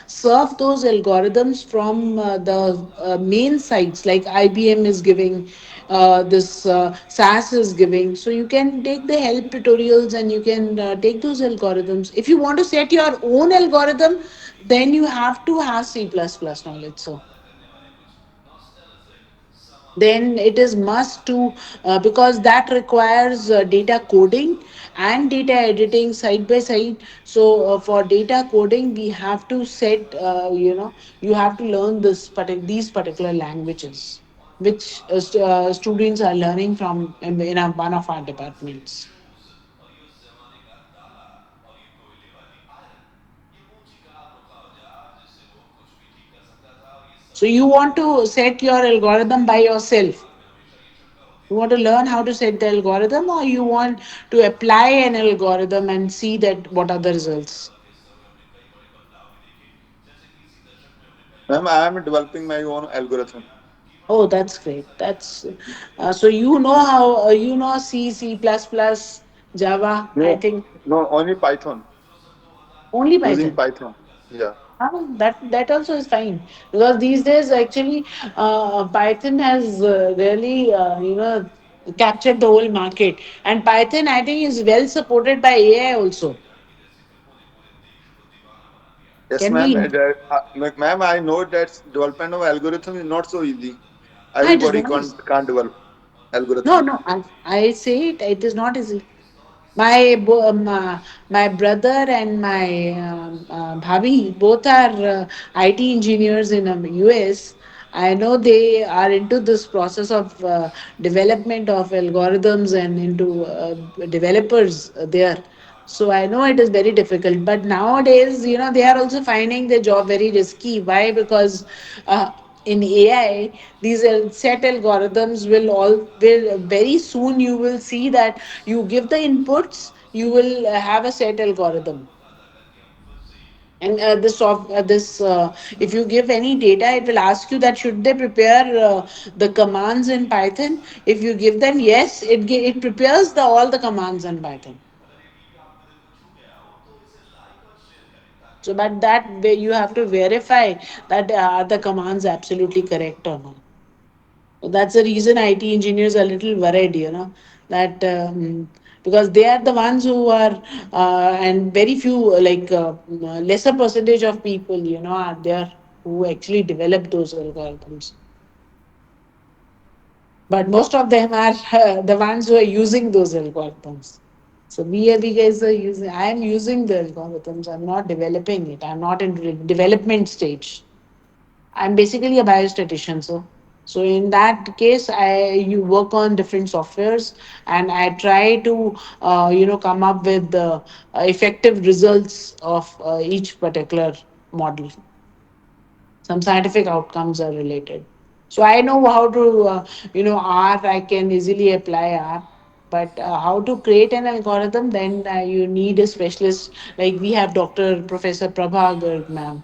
serve those algorithms from the main sites like IBM is giving, this SAS is giving. So you can take the help tutorials and you can take those algorithms. If you want to set your own algorithm, then you have to have C++ knowledge. So then it is must to, because that requires data coding and data editing side by side. So for data coding, we have to set, you have to learn these particular languages, which students are learning from one of our departments. So you want to set your algorithm by yourself. You want to learn how to set the algorithm, or you want to apply an algorithm and see that what are the results? Ma'am, I am developing my own algorithm. Oh, that's great. That's so you know how C, C++, Java. I No, think no, only Python. only Using Python. Python. Yeah. That also is fine, because these days actually Python has really captured the whole market, and Python I think is well supported by AI also. Yes, Can ma'am. we? Ma'am, I know that development of algorithm is not so easy. It is Everybody not easy. can't develop No, algorithm. no, I say it. It is not easy. My brother and my bhabi both are IT engineers in US. I know they are into this process of development of algorithms and into developers there. So I know it is very difficult. But nowadays, they are also finding their job very risky. Why? Because in AI, these set algorithms will very soon you will see that you give the inputs, you will have a set algorithm. And if you give any data, it will ask you that should they prepare the commands in Python. If you give them yes, it prepares all the commands in Python. So, but that way you have to verify that are the commands absolutely correct or not. So that's the reason IT engineers are a little worried, that because they are the ones who are, and very few, lesser percentage of people, are there who actually develop those algorithms. But most of them are the ones who are using those algorithms. So we guys are using. I am using the algorithms. I'm not developing it. I'm not in development stage. I'm basically a biostatistician, so in that case, I you work on different softwares, and I try to come up with the effective results of each particular model. Some scientific outcomes are related. So I know how to R. I can easily apply R, but how to create an algorithm? Then you need a specialist. Like we have Dr. Professor Prabha Garg, ma'am,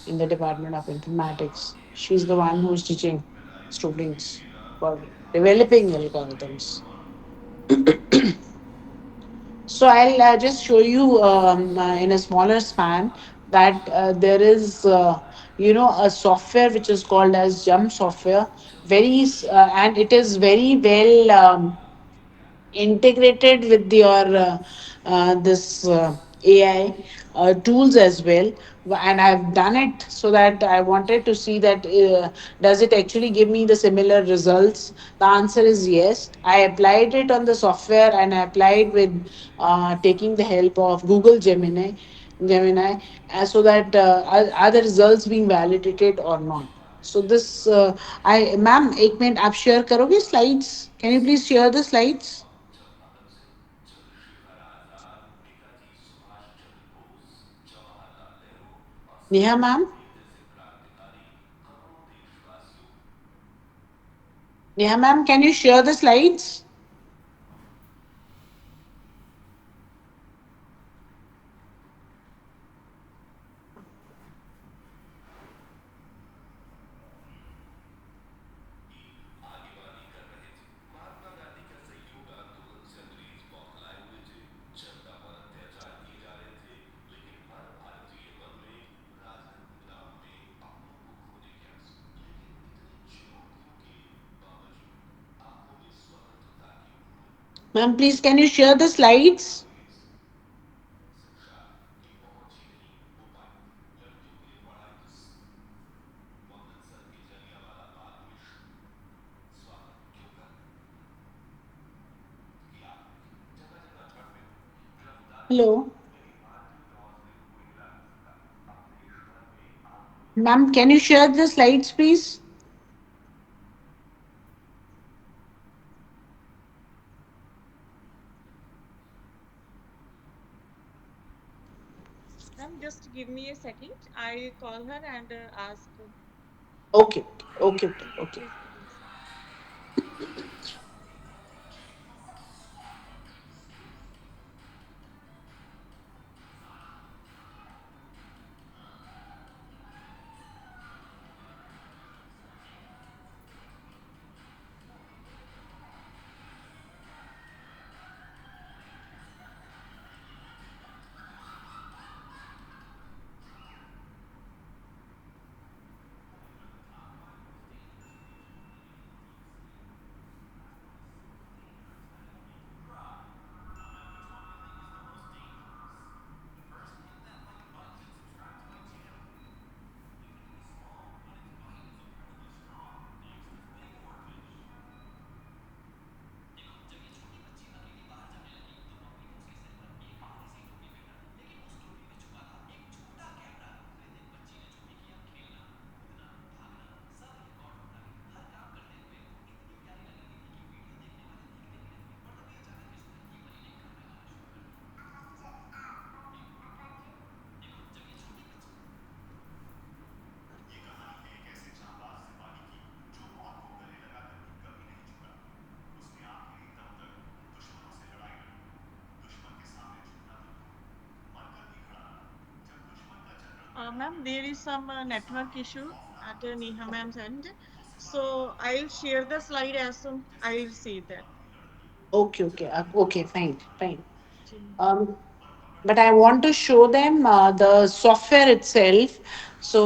in the Department of Informatics. She's the one who's teaching students for developing algorithms. So I'll just show you in a smaller span that there is, a software which is called as Jump software. And it is very well integrated with your this AI tools as well. And I've done it so that I wanted to see that does it actually give me the similar results. The answer is yes. I applied it on the software, and I applied with taking the help of Google Gemini, so that are the results being validated or not. So this I ma'am, एक minute आप share करोगे slides? Can you please share the slides? Neha ma'am? Neha ma'am, can you share the slides? Ma'am, please can you share the slides? Hello. Ma'am, can you share the slides, please? Ma'am, just give me a second. I call her and ask. Okay, okay, okay, okay. Please, please. Ma'am, there is some network issue at Neha ma'am's end. So I'll share the slide as soon I'll see that. Okay, okay, okay, fine, fine. जी ma'am. Um, but I want to show them the software itself. So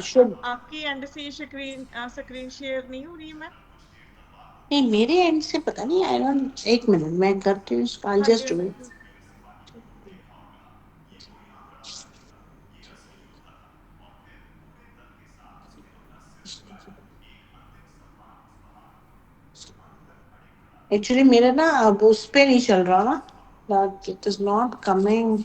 should आपकी and से screen share नहीं हो रही है ma'am? नहीं मेरे and से पता नहीं आई डोंट एक मिनट मैं करती हूँ आई हाँ जस्ट जी। डू इट एक्चुअली मेरा ना अब उस पे नहीं चल रहा ना इट इज नॉट कमिंग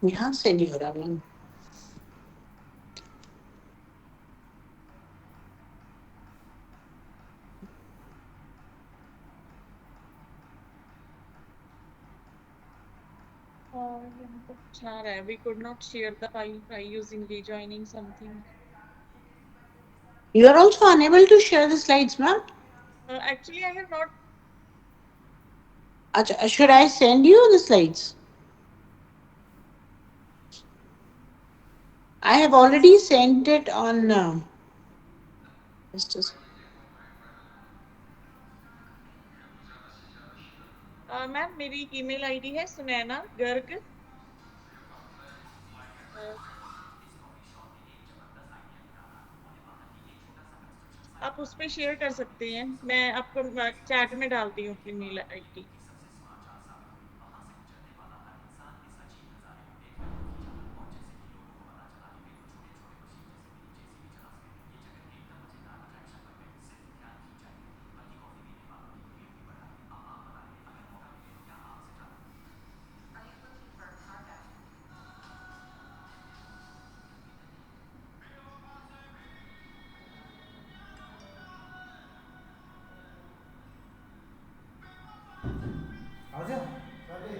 यहाँ से नहीं हो रहा मैम यहाँ पर कुछ आ रहा है. We could not share the file by using rejoining something. you are also unable to share the slides ma'am Actually, I have not. Should I send you the slides? I have already sent it on. Just a ma'am मेरी email ID है सुनैना गर्ग आप उस पे share कर सकते हैं मैं आपको चैट में डालती हूँ अपनी ईमेल आईडी आउँछ साथी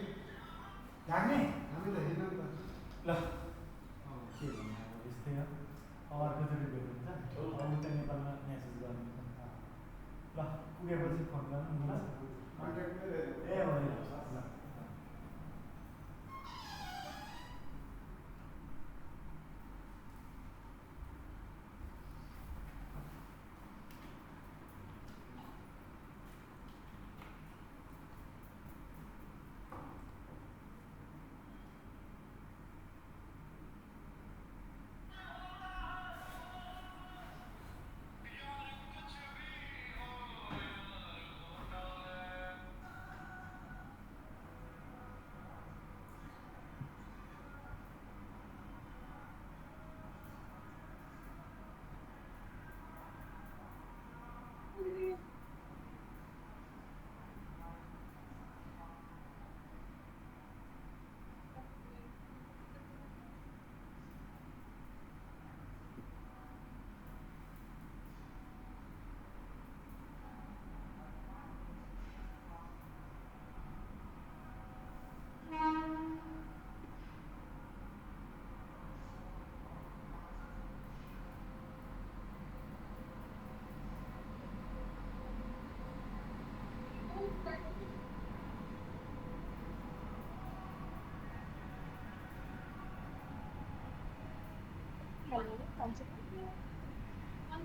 लाग्ने हामी त हेर्न नि त ल के भन्ने अब यस्तै हो अर्कोचोटि भेट हुन्छ अरू त नेपालमा मेसेज गर्ने ल पुगेपछि फोन गर्नु नि ल ए होइन ल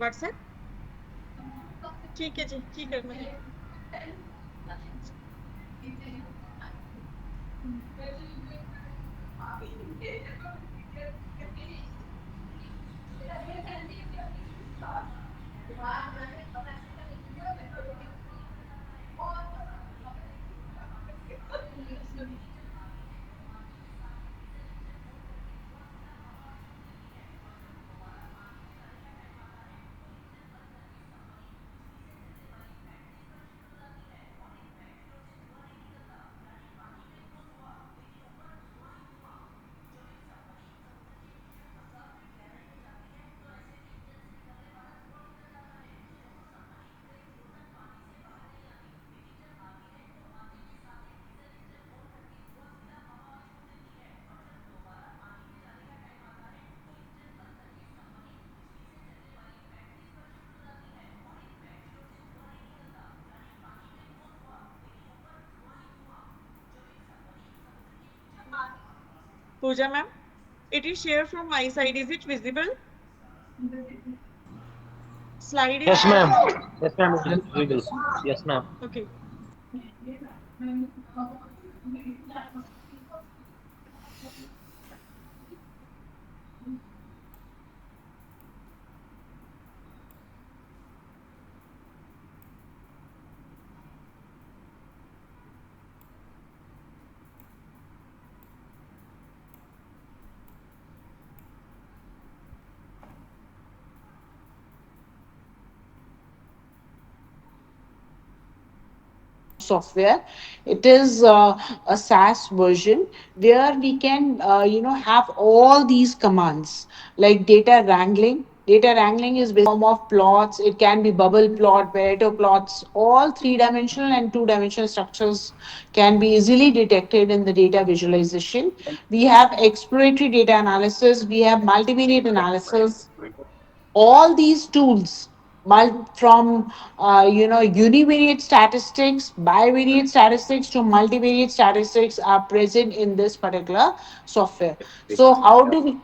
व्हाट्सएप ठीक है जी ठीक है मैं Pooja ma'am, it is shared from my side. Is it visible? Slide is Yes, shared. ma'am. Yes, ma'am. We will. Yes, ma'am. Okay. software. It is a SaaS version where we can, have all these commands like data wrangling. Data wrangling is form of plots. It can be bubble plot, Pareto plots. All three-dimensional and two-dimensional structures can be easily detected in the data visualization. We have exploratory data analysis. We have multivariate analysis. All these tools from univariate statistics, bivariate statistics to multivariate statistics are present in this particular software. So how do we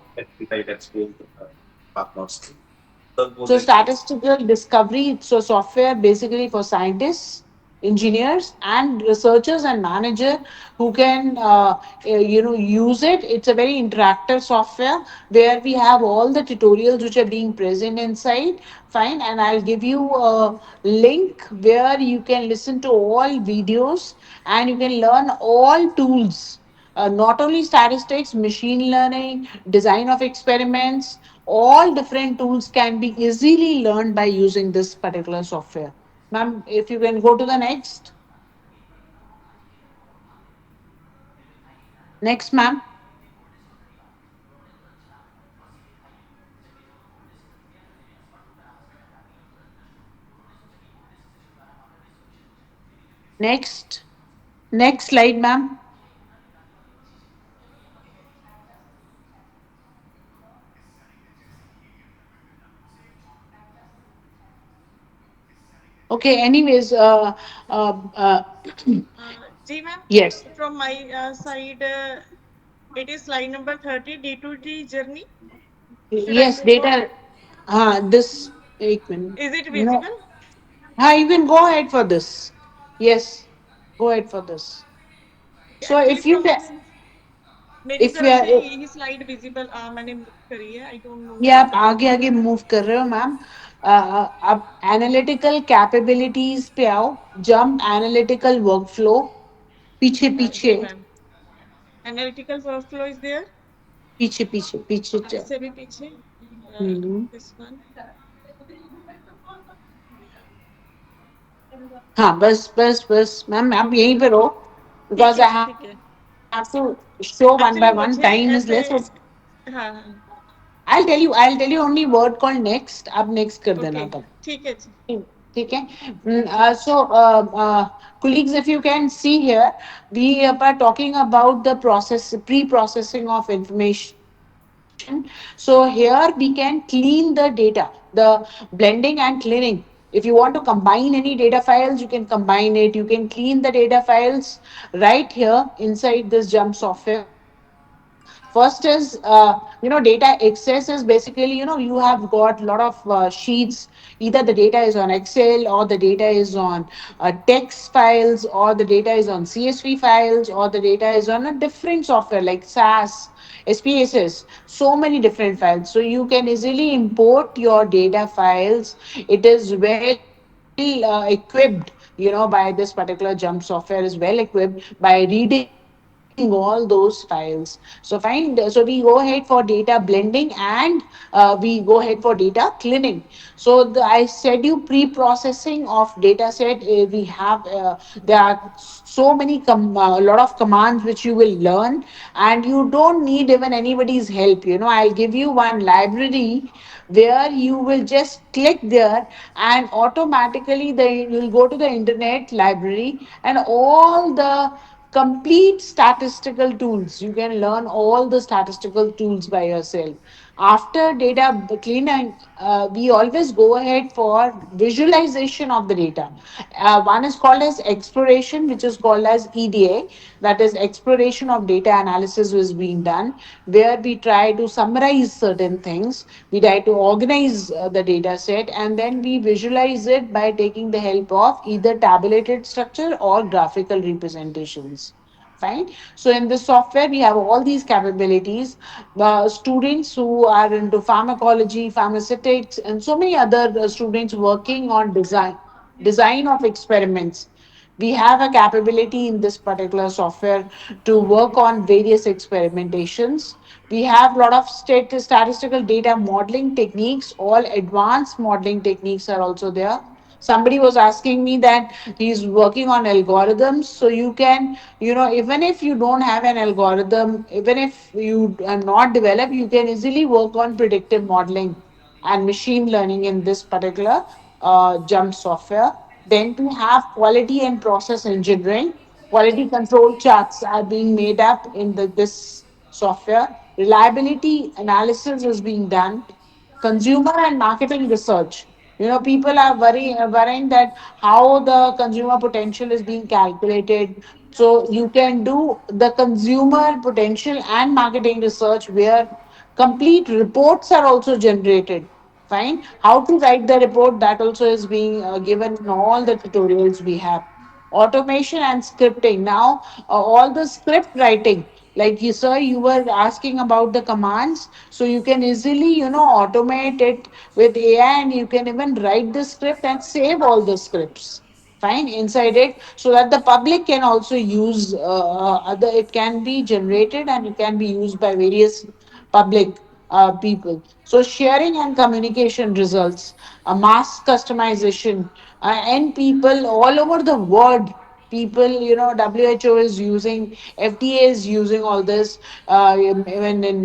so statistical discovery, so software basically for scientists, engineers, and researchers and manager who can use it. It's a very interactive software where we have all the tutorials which are being present inside. Fine, and I'll give you a link where you can listen to all videos and you can learn all tools, not only statistics, machine learning, design of experiments, all different tools can be easily learned by using this particular software. Ma'am, if you can go to the next. Next, ma'am. Next. Next slide, ma'am. Okay, anyways, uh, Ji ma'am, yes. from my side, it is slide number 30, D2D journey. Should I Yes, move on? data. This, एक minute. Is it You know, visible? you can go ahead for this. Yes, go ahead for this. So Actually, if you from can, मेरी if you तरफ से are, यही slide visible मैंने move करी है. I don't know ये why. आप आगे आगे मूव कर रहे हो मैम. आप एनालिटिकल कैपेबिलिटीज पे आओ. Jump analytical workflow. पीछे जी पीछे ma'am. Analytical workflow is there. पीछे पीछे पीछे इससे भी पीछे. हम्म. This one. हाँ बस बस बस मैम आप यहीं पे रहो. ठीक बिकॉज है आई जी, हैव ठीक है. To show one by Actually one. मुझे Time is ऐसे. less. So हाँ हाँ. I'll tell you only word called next. अब next कर देना Okay. तब. ठीक है जी. ठीक है. So colleagues, if you can see here, we are talking about the process, pre-processing of information. So here we can clean the data, the blending and cleaning. If you want to combine any data files, you can combine it. You can clean the data files right here inside this jump software. First is data access is basically, you have got a lot of sheets. Either the data is on Excel, or the data is on text files, or the data is on CSV files, or the data is on a different software like SAS, SPSS, so many different files. So you can easily import your data files. It is well equipped, by this particular jump software is well equipped by reading all those files. So fine. So we go ahead for data blending, and we go ahead for data cleaning. So I said you pre-processing of data set. We have there are so many lot of commands which you will learn, and you don't need even anybody's help. I'll give you one library where you will just click there, and automatically you'll go to the internet library, and all the complete statistical tools, you can learn all the statistical tools by yourself. After data cleaning, we always go ahead for visualization of the data. One is called as exploration, which is called as EDA, that is exploration of data analysis is being done, where we try to summarize certain things, we try to organize the data set, and then we visualize it by taking the help of either tabulated structure or graphical representations. Fine. So in this software, we have all these capabilities. Students who are into pharmacology, pharmaceutics, and so many other students working on design of experiments. We have a capability in this particular software to work on various experimentations. We have a lot of statistical data modeling techniques. All advanced modeling techniques are also there. Somebody was asking me that he's working on algorithms. So you can, even if you don't have an algorithm, even if you are not developed, you can easily work on predictive modeling and machine learning in this particular jump software. Then to have quality and process engineering, quality control charts are being made up in this software. Reliability analysis is being done. Consumer and marketing research. People are worrying that how the consumer potential is being calculated. So you can do the consumer potential and marketing research where complete reports are also generated. Fine. How to write the report, that also is being given in all the tutorials we have. Automation and scripting. Now, all the script writing, like you, sir, you were asking about the commands. So you can easily, automate it with AI, and you can even write the script and save all the scripts. Fine, inside it, so that the public can also use other, it can be generated and it can be used by various public people. So sharing and communication results, mass customization, and people all over the world. People, WHO is using, FDA is using all this. Even in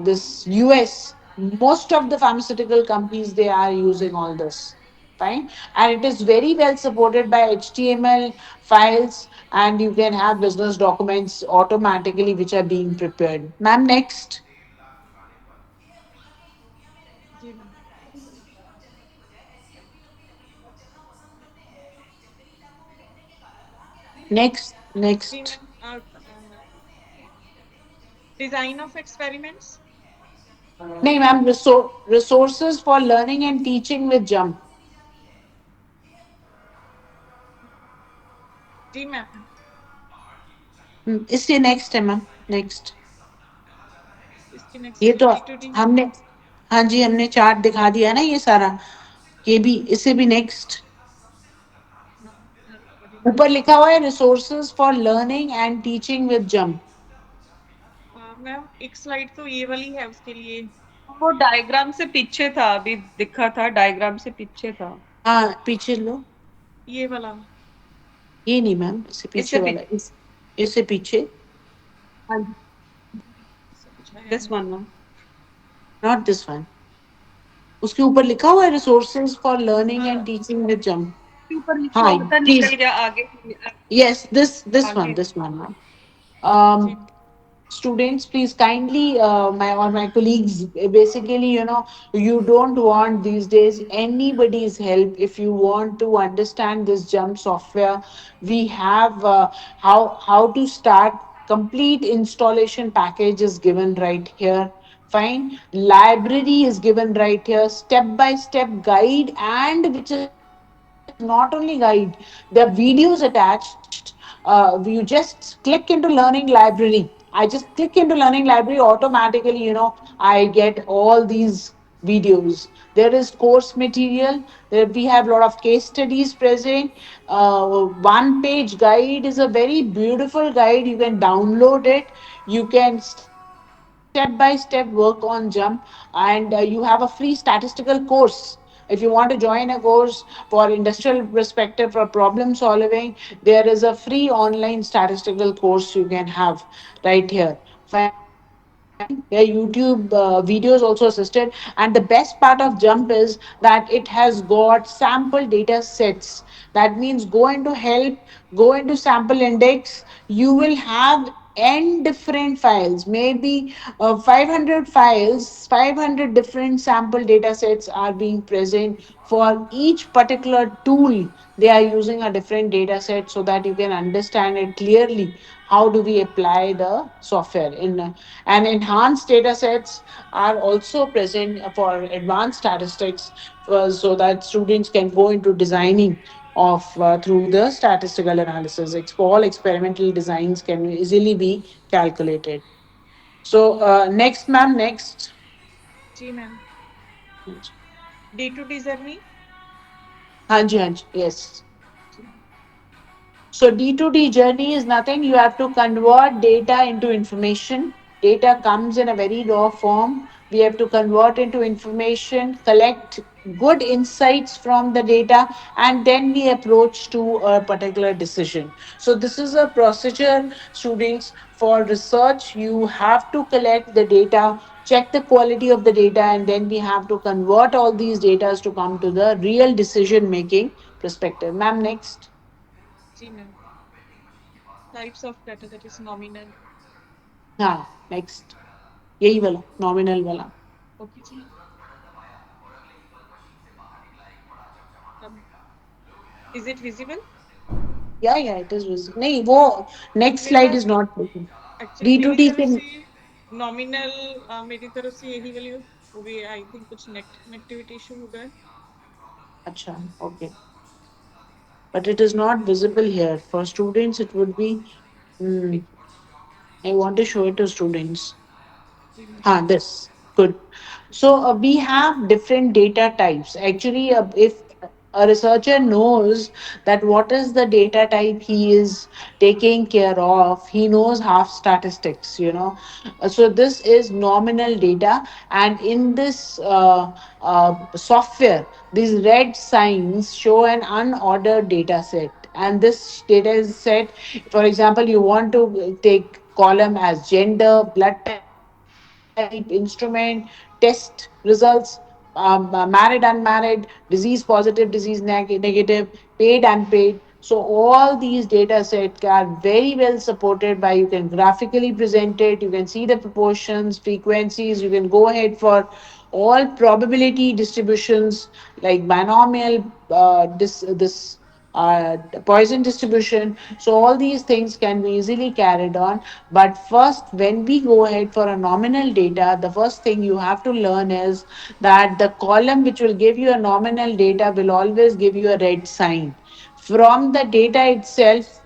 this US, most of the pharmaceutical companies, they are using all this. Fine, and it is very well supported by HTML files, and you can have business documents automatically which are being prepared. Ma'am, next. जी ma'am Next, जी next. Ma'am design of experiments No, ma'am, resources for learning and teaching with Jump. जी ma'am इससे next है ma'am, next. इसके ये next तो D to D हमने, हाँ जी, हमने चार्ट दिखा दिया ना ये सारा। ये भी, इससे भी नेक्स्ट। ऊपर लिखा हुआ है resources for learning and teaching with jump. Ma'am एक स्लाइड तो ये वाली है उसके लिए वो डायग्राम से पीछे था, अभी दिखा था, डायग्राम से पीछे था। हाँ, पीछे लो। ये वाला ये नहीं मैम, इससे इससे पीछे वाला, इससे पीछे। This one ma'am. Not this one. उसके ऊपर लिखा हुआ है resources for learning and teaching with jump. ऊपर लिखा हाँ, होता प्लीज। निकल गया आगे। Yes, this आगे one, this one, ma'am. जी Students, please kindly, my colleagues, basically, you don't want these days anybody's help. If you want to understand this Jump software, we have how to start. Complete installation package is given right here. Fine. Library is given right here. Step by step guide, and which is not only guide, there are videos attached. You just click into learning library. I just click into learning library, automatically, I get all these videos. There is course material. There we have a lot of case studies present. One page guide is a very beautiful guide. You can download it. You can step by step work on Jump, and you have a free statistical course. If you want to join a course for industrial perspective, for problem solving, there is a free online statistical course you can have right here. Fine. Yeah, YouTube videos also assisted. And the best part of Jump is that it has got sample data sets. That means go into sample index. You will have n different files, maybe 500 files, 500 different sample data sets are being present for each particular tool. They are using a different data set so that you can understand it clearly. How do we apply the software in and enhanced data sets are also present for advanced statistics, so that students can go into designing of through the statistical analysis. All experimental designs can easily be calculated. So next, ma'am, next. जी ma'am D to D journey Hanji, Hanji, yes. So D2D journey is nothing. You have to convert data into information. Data comes in a very raw form. We have to convert into information, collect good insights from the data, and then we approach to a particular decision. So this is a procedure, students, for research. You have to collect the data, check the quality of the data, and then we have to convert all these data to come to the real decision making perspective. Ma'am, next. जी ma'am types of data that is nominal हाँ, next, यही वाला nominal वाला। Okay जी Is it visible? Yeah, yeah, it is visible. नहीं वो next मेरे slide pass is not visible. Actually मेरी D2T तरफ से से नॉमिनल मेरी तरफ से यही वाली हो गई, आई थिंक कुछ नेट कनेक्टिविटी इशू होगा है। अच्छा, okay, but it is not visible here for students. It would be. Hmm, I want to show it to students. जी ma'am. This good. So we have different data types. Actually, if a researcher knows that what is the data type he is taking care of, he knows half statistics. So this is nominal data, and in this software, these red signs show an unordered data set. And this data set, for example, you want to take column as gender, blood type, instrument, test results, married, unmarried, disease positive, disease negative, paid, unpaid. So all these data sets are very well supported by, you can graphically present it, you can see the proportions, frequencies, you can go ahead for all probability distributions like binomial, this poison distribution. So all these things can be easily carried on. But first, when we go ahead for a nominal data, the first thing you have to learn is that the column which will give you a nominal data will always give you a red sign. From the data itself,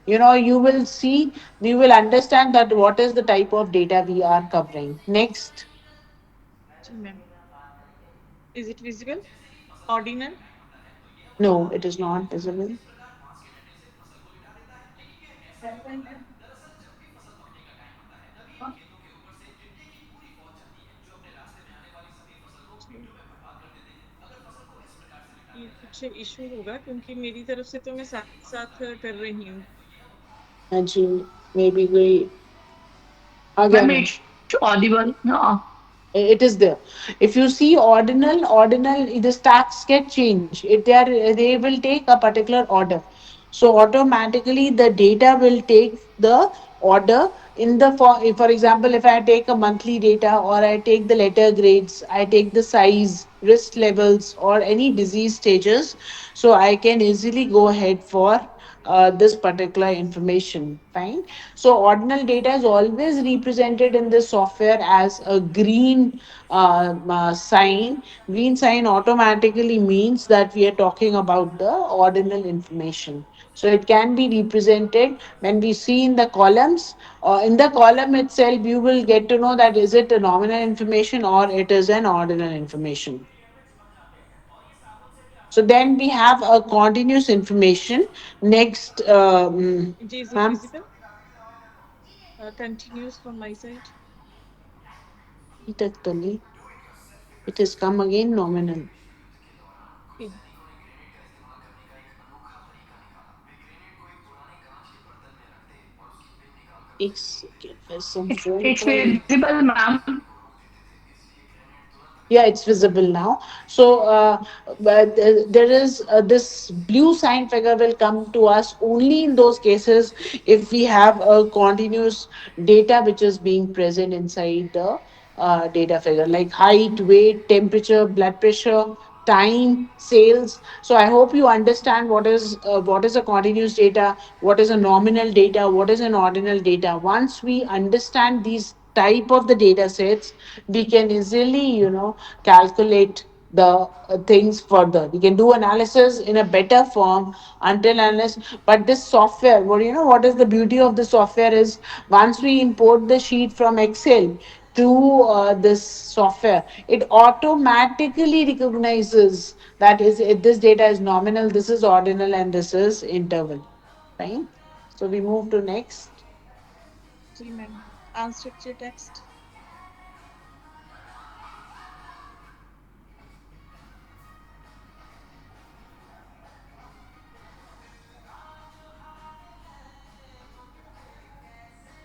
you will see, you will understand that what is the type of data we are covering. Next. जी ma'am. Is it visible? Ordinal? No, it is not visible. ये कुछ issue होगा क्योंकि मेरी तरफ से तो मैं साथ साथ कर रही हूँ। Actually, maybe we again. Ma'am, it's audible. It is there. If you see ordinal, the stats get changed. They will take a particular order. So automatically the data will take the order in the for example, if I take a monthly data, or I take the letter grades, I take the size, risk levels, or any disease stages, so I can easily go ahead for this particular information. Fine. So ordinal data is always represented in this software as a green sign. Green sign automatically means that we are talking about the ordinal information. So it can be represented when we see in the columns. In the column itself, you will get to know that is it a nominal information or it is an ordinal information. So then we have a continuous information. Next, जी is it ma'am, visible? Continuous from my side. it has come again nominal. एक second, there's some phone It's call. visible, ma'am. Yeah, it's visible now. So but there is this blue sign figure will come to us only in those cases if we have a continuous data which is being present inside the data figure, like height, weight, temperature, blood pressure, time, sales. So I hope you understand what is a continuous data, what is a nominal data, what is an ordinal data. Once we understand these type of the data sets, we can easily calculate the things further. We can do analysis in a better form until unless. But this software, what is the beauty of the software is, once we import the sheet from Excel to this software, it automatically recognizes that this data is nominal, this is ordinal, and this is interval. Right. So we move to next. जी ma'am. Unstructured text.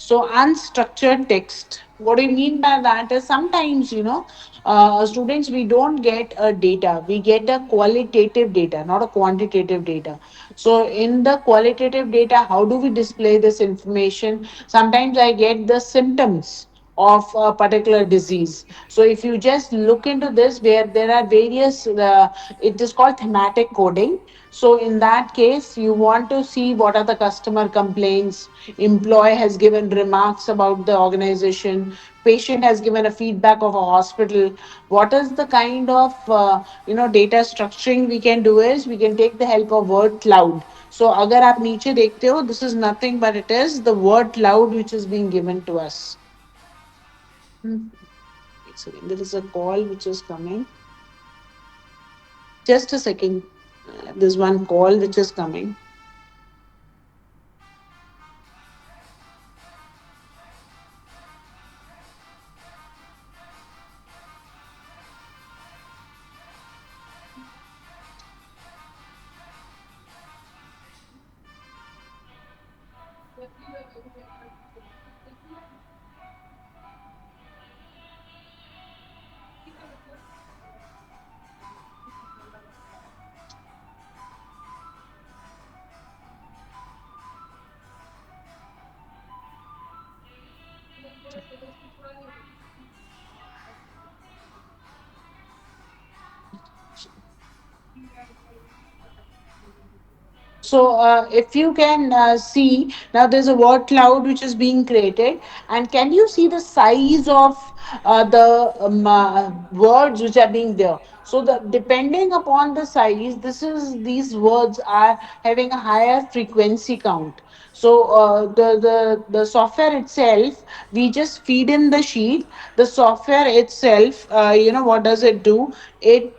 So unstructured text. What do you mean by that? Is sometimes students, we don't get a data. We get a qualitative data, not a quantitative data. So in the qualitative data, how do we display this information? Sometimes I get the symptoms of a particular disease. So if you just look into this, where there are various, it is called thematic coding. So in that case, you want to see what are the customer complaints, employee has given remarks about the organization, patient has given a feedback of a hospital. What is the kind of data structuring we can do is we can take the help of word cloud. So अगर आप नीचे देखते हो, this is nothing but it is the word cloud which is being given to us. Wait a second, there is a call which is coming. Just a second. There's one call which is coming. So, if you can see now, there's a word cloud which is being created, and can you see the size of the words which are being there? So, depending upon the size, these words are having a higher frequency count. So, the software itself, we just feed in the sheet. The software itself, what does it do? It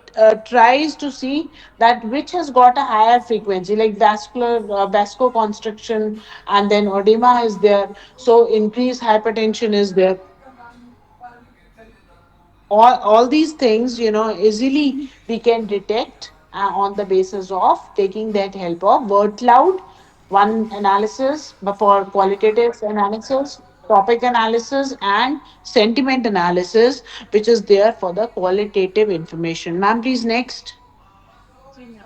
tries to see that which has got a higher frequency, like vasoconstriction, and then edema is there. So increased hypertension is there. All these things, easily we can detect on the basis of taking that help of word cloud, one analysis, but for qualitative analysis, topic analysis, and sentiment analysis, which is there for the qualitative information. Ma'am, please next. जी ma'am.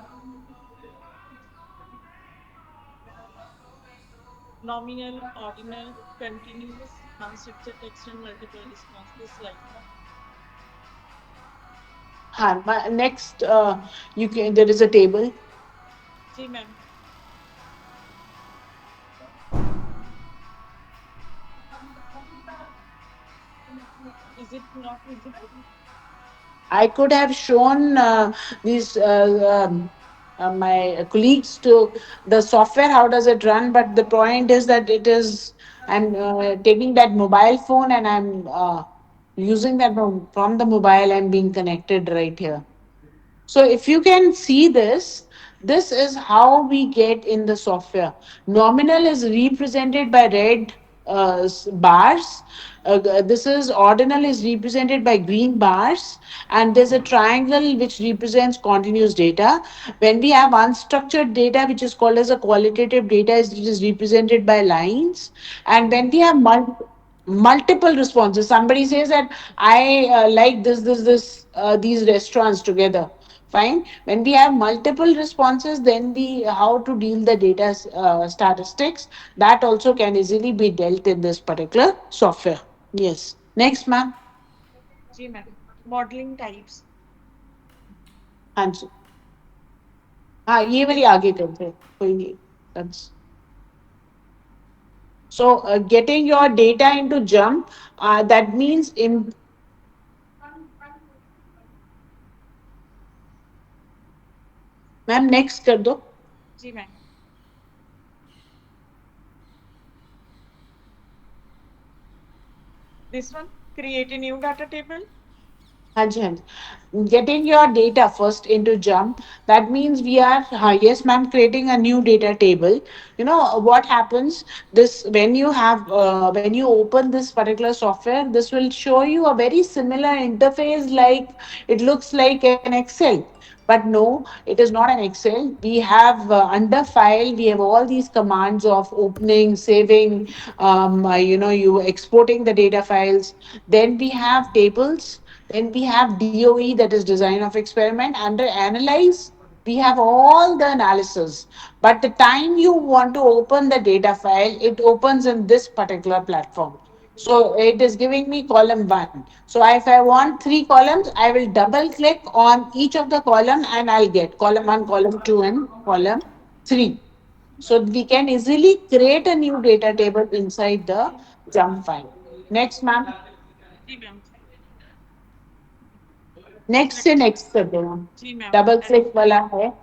Nominal, ordinal, continuous, unstructured text and multiple response. This slide. Next, you can. There is a table. जी ma'am. Is it not visible? I could have shown these my colleagues to the software. How does it run? But the point is that it is. I'm taking that mobile phone and I'm using that from the mobile. I'm being connected right here. So if you can see this, this is how we get in the software. Nominal is represented by red bars. This is ordinal is represented by green bars, and there's a triangle which represents continuous data. When we have unstructured data, which is called as a qualitative data, it is represented by lines. And when we have multiple responses, somebody says that I like this these restaurants together. Fine. When we have multiple responses, then we how to deal the data statistics, that also can easily be dealt in this particular software. Yes. Next, ma'am. जी ma'am. Modeling types. हाँ जी. हाँ ये वाली आगे करते हैं कोई नहीं. That's so getting your data into jump. That means in. Ma'am next कर दो. जी ma'am. This one, create a new data table. Hanji, hanji. Getting your data first into Jump. That means we are, yes, ma'am, creating a new data table. You know what happens? This when you open this particular software, this will show you a very similar interface. Like it looks like an Excel. But no, it is not an Excel. We have under file, we have all these commands of opening, saving, you exporting the data files. Then we have tables. Then we have DOE, that is design of experiment. Under analyze, we have all the analysis. But the time you want to open the data file, it opens in this particular platform. So it is giving me column one. So if I want three columns, I will double click on each of the column and I'll get column one, column two, and column three. So we can easily create a new data table inside the jump file. Next, ma'am. जी ma'am next से select next कर दो ma'am. जी ma'am double click वाला है.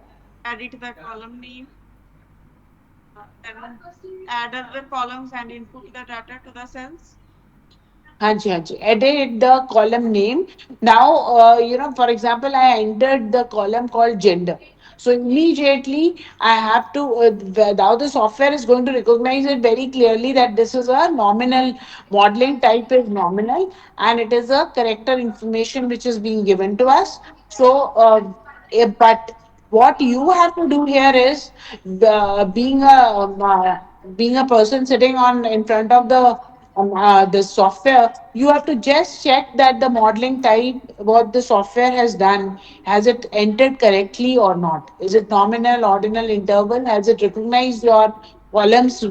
edit the column name then add other columns and input the data to the cells. हाँ जी, हाँ जी. Edit the column name. Now, for example, I entered the column called gender. So immediately I have to, now the software is going to recognize it very clearly that this is a nominal, modeling type is nominal, and it is a character information which is being given to us. So, but what you have to do here is, being a person sitting on in front of the software, you have to just check that the modeling type what the software has done, has it entered correctly or not? Is it nominal, ordinal, interval? Has it recognized your columns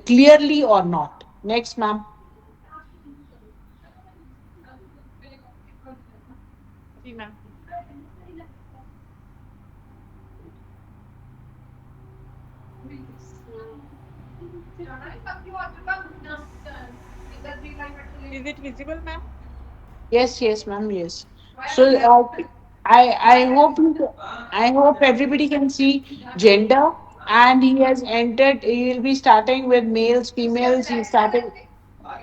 clearly or not? Next, ma'am. जी ma'am is it visible ma'am? Yes, yes, ma'am. Yes. So I hope I hope everybody can see gender, and he has entered. He will be starting with males, females. He started.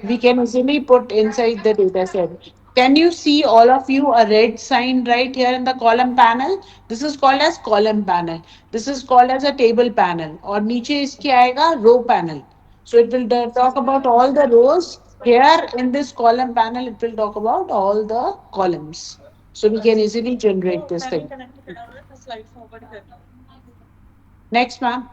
We can easily put inside the data set. Can you see all of you a red sign right here in the column panel? This is called as column panel. This is called as a table panel. और नीचे इसके आएगा row panel. So it will talk about all the rows. Here in this column panel, it will talk about all the columns. So we can easily generate तो this मैंने thing. Connect करा हुआ है तो स्लाइड फॉरवर्ड कर रही Next, ma'am.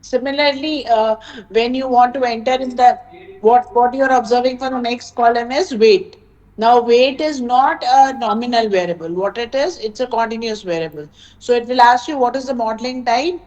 Similarly, when you want to enter in the what you're observing for the next column is weight. Now, weight is not a nominal variable. What it is, it's a continuous variable. So it will ask you what is the modeling type.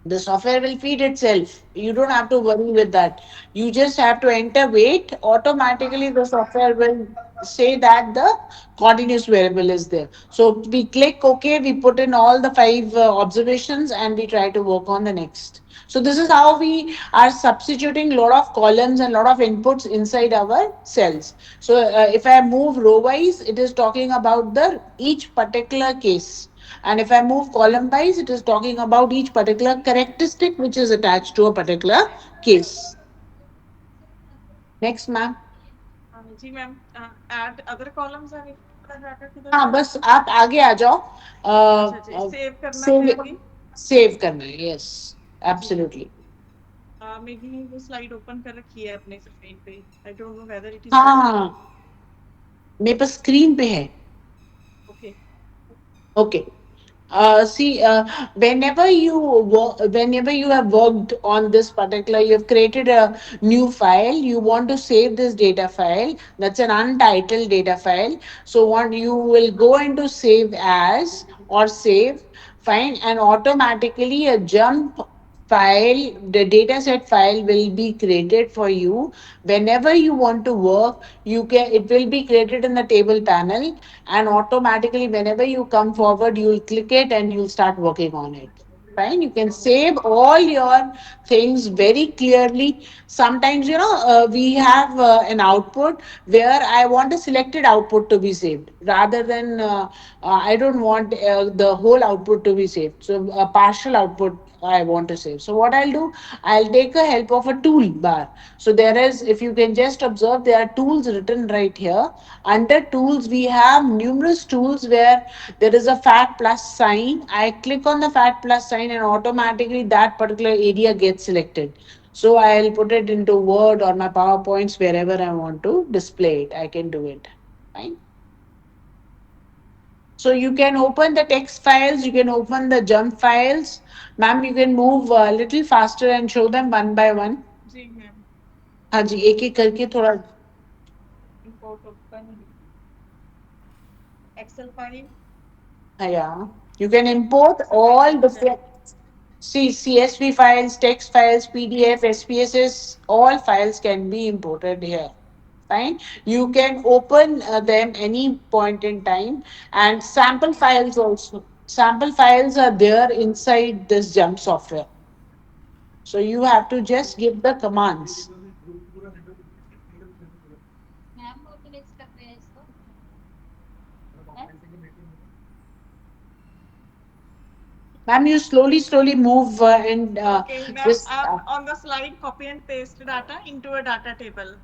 The software will feed itself. You don't have to worry with that. You just have to enter weight. Automatically, the software will say that the continuous variable is there. So we click OK, we put in all the five observations, and we try to work on the next. So this is how we are substituting a lot of columns and a lot of inputs inside our cells. So if I move row wise, it is talking about the each particular case. And if I move column wise, it is talking about each particular characteristic which is attached to a particular case. Next, ma'am. जी ma'am add other columns and input the data to the हाँ cells. बस आप आगे आ जाओ. अच्छा जी save करना है save अभी सेव करना है. यस, जी एब्सोल्युटली. मैंने वो स्लाइड ओपन कर रखी है अपने स्क्रीन पे I don't know whether it is हाँ मेरे पास स्क्रीन पे है. Okay Okay. See, whenever you have worked on this particular, you have created a new file. You want to save this data file. That's an untitled data file. So, what you will go into save as or save, fine, and automatically a jump file, the dataset file will be created for you. Whenever you want to work, you can. It will be created in the table panel, and automatically whenever you come forward you'll click it and you'll start working on it. Fine, you can save all your things very clearly. Sometimes we have an output where I want a selected output to be saved rather than I don't want the whole output to be saved, so a partial output I want to save. So what I'll do, I'll take a help of a toolbar. So there is, if you can just observe, there are tools written right here. Under tools, we have numerous tools where there is a fat plus sign. I click on the fat plus sign and automatically that particular area gets selected. So I'll put it into Word or my PowerPoints wherever I want to display it. I can do it. Fine. So you can open the text files, you can open the jump files. Ma'am, you can move a little faster and show them one by one. जी ma'am हाँ जी एक एक करके थोड़ा import open Excel file yeah. You can import all different see CSV files, text files, PDF, SPSS, all files can be imported here. Fine. You can open them any point in time and sample files also. Sample files are there inside this jump software. So you have to just give the commands. Ma'am, you slowly move and okay ma'am just on the slide copy and paste data into a data table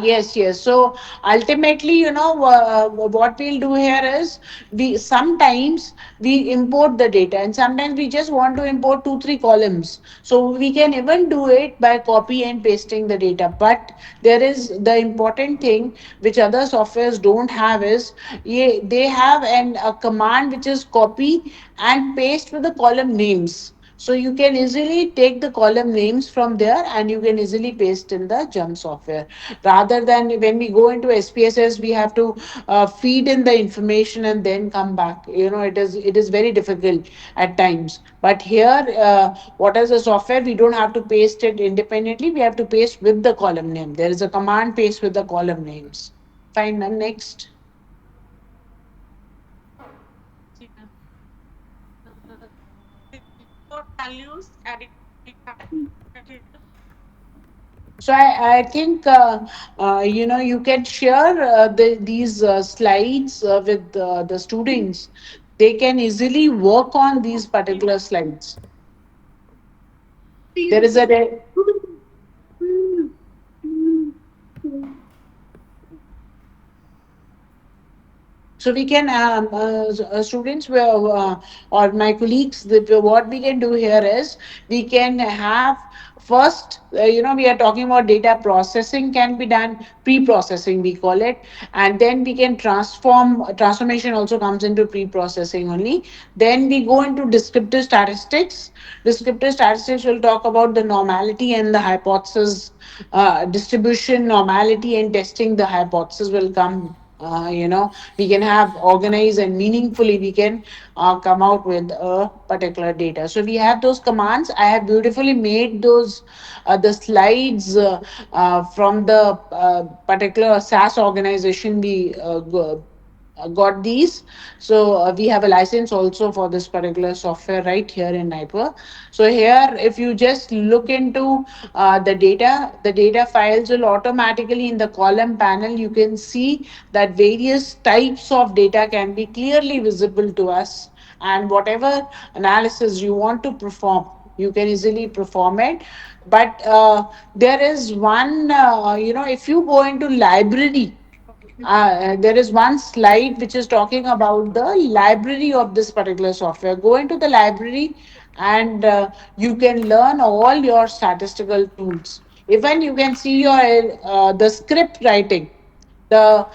yes. So ultimately, what we'll do here is we sometimes we import the data and sometimes we just want to import two, three columns. So we can even do it by copy and pasting the data. But there is the important thing which other softwares don't have is they have a command which is copy and paste with the column names. So you can easily take the column names from there and you can easily paste in the jump software. Rather than when we go into SPSS, we have to feed in the information and then come back. It is very difficult at times. But here, what is the software? We don't have to paste it independently. We have to paste with the column name. There is a command paste with the column names. Fine. Ma'am, next. Ji ma'am import values edit So I think you can share these slides with the students. They can easily work on these particular slides. There is a So we can, students or my colleagues, what we can do here is we can have first, we are talking about data processing can be done, pre-processing we call it, and then we can transformation also comes into pre-processing only. Then we go into descriptive statistics. Descriptive statistics will talk about the normality and the hypothesis, distribution, normality, and testing the hypothesis will come. We can have organized and meaningfully we can come out with a particular data. So we have those commands. I have beautifully made those the slides from the particular SAS organization we got these. So we have a license also for this particular software right here in Niper. So here, if you just look into the data files will automatically in the column panel, you can see that various types of data can be clearly visible to us. And whatever analysis you want to perform, you can easily perform it. But there is one, if you go into library, there is one slide which is talking about the library of this particular software. Go into the library and you can learn all your statistical tools. Even you can see your the script writing, the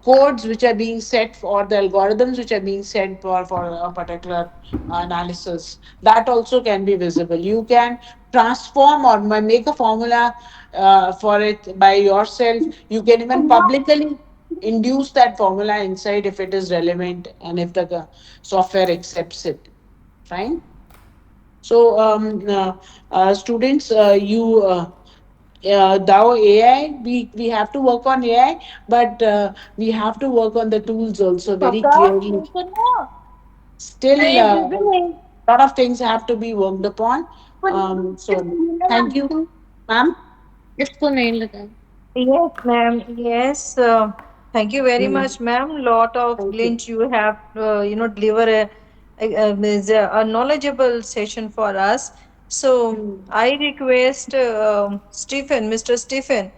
codes which are being set for the algorithms which are being set for a particular analysis. That also can be visible. You can transform or make a formula for it by yourself. You can even publicly induce that formula inside if it is relevant and if the software accepts it. Fine. So, students, thou AI, we have to work on AI, but we have to work on the tools also very clearly. Still, a lot of things have to be worked upon. So, thank you, ma'am. इसको नहीं लगा Yes, ma'am. Yes. Thank you very Mm, much, ma'am. Lot of thank you. glint you have, deliver a knowledgeable session for us. So I request Stephen, Mr. Stephen,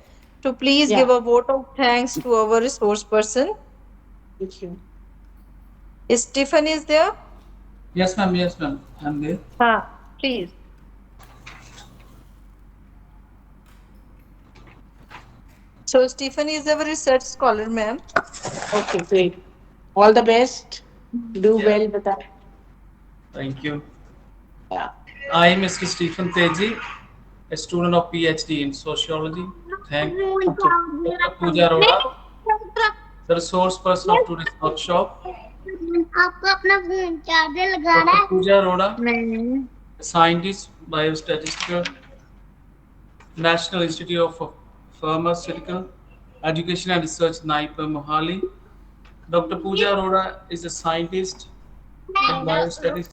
to please Yeah. give a vote of thanks to our resource person. Thank you. Is Stephen is there? Yes, ma'am. Yes, ma'am. I'm there. Please. So Stephen is our research scholar, ma'am. Okay, great. All the best. Do Yeah. well with that. Thank you. Yeah. I am Mr. Stephen Teji, a student of PhD in sociology. Thank you to Dr. Pooja Arora, the resource person of today's workshop. आपको अपना phone charger लगाना Dr. है Pooja Arora, नहीं a scientist, biostatistical, National Institute of Pharmaceutical Education and Research, NIPA, Mohali. Dr. Pooja Arora is a scientist in biostatistics.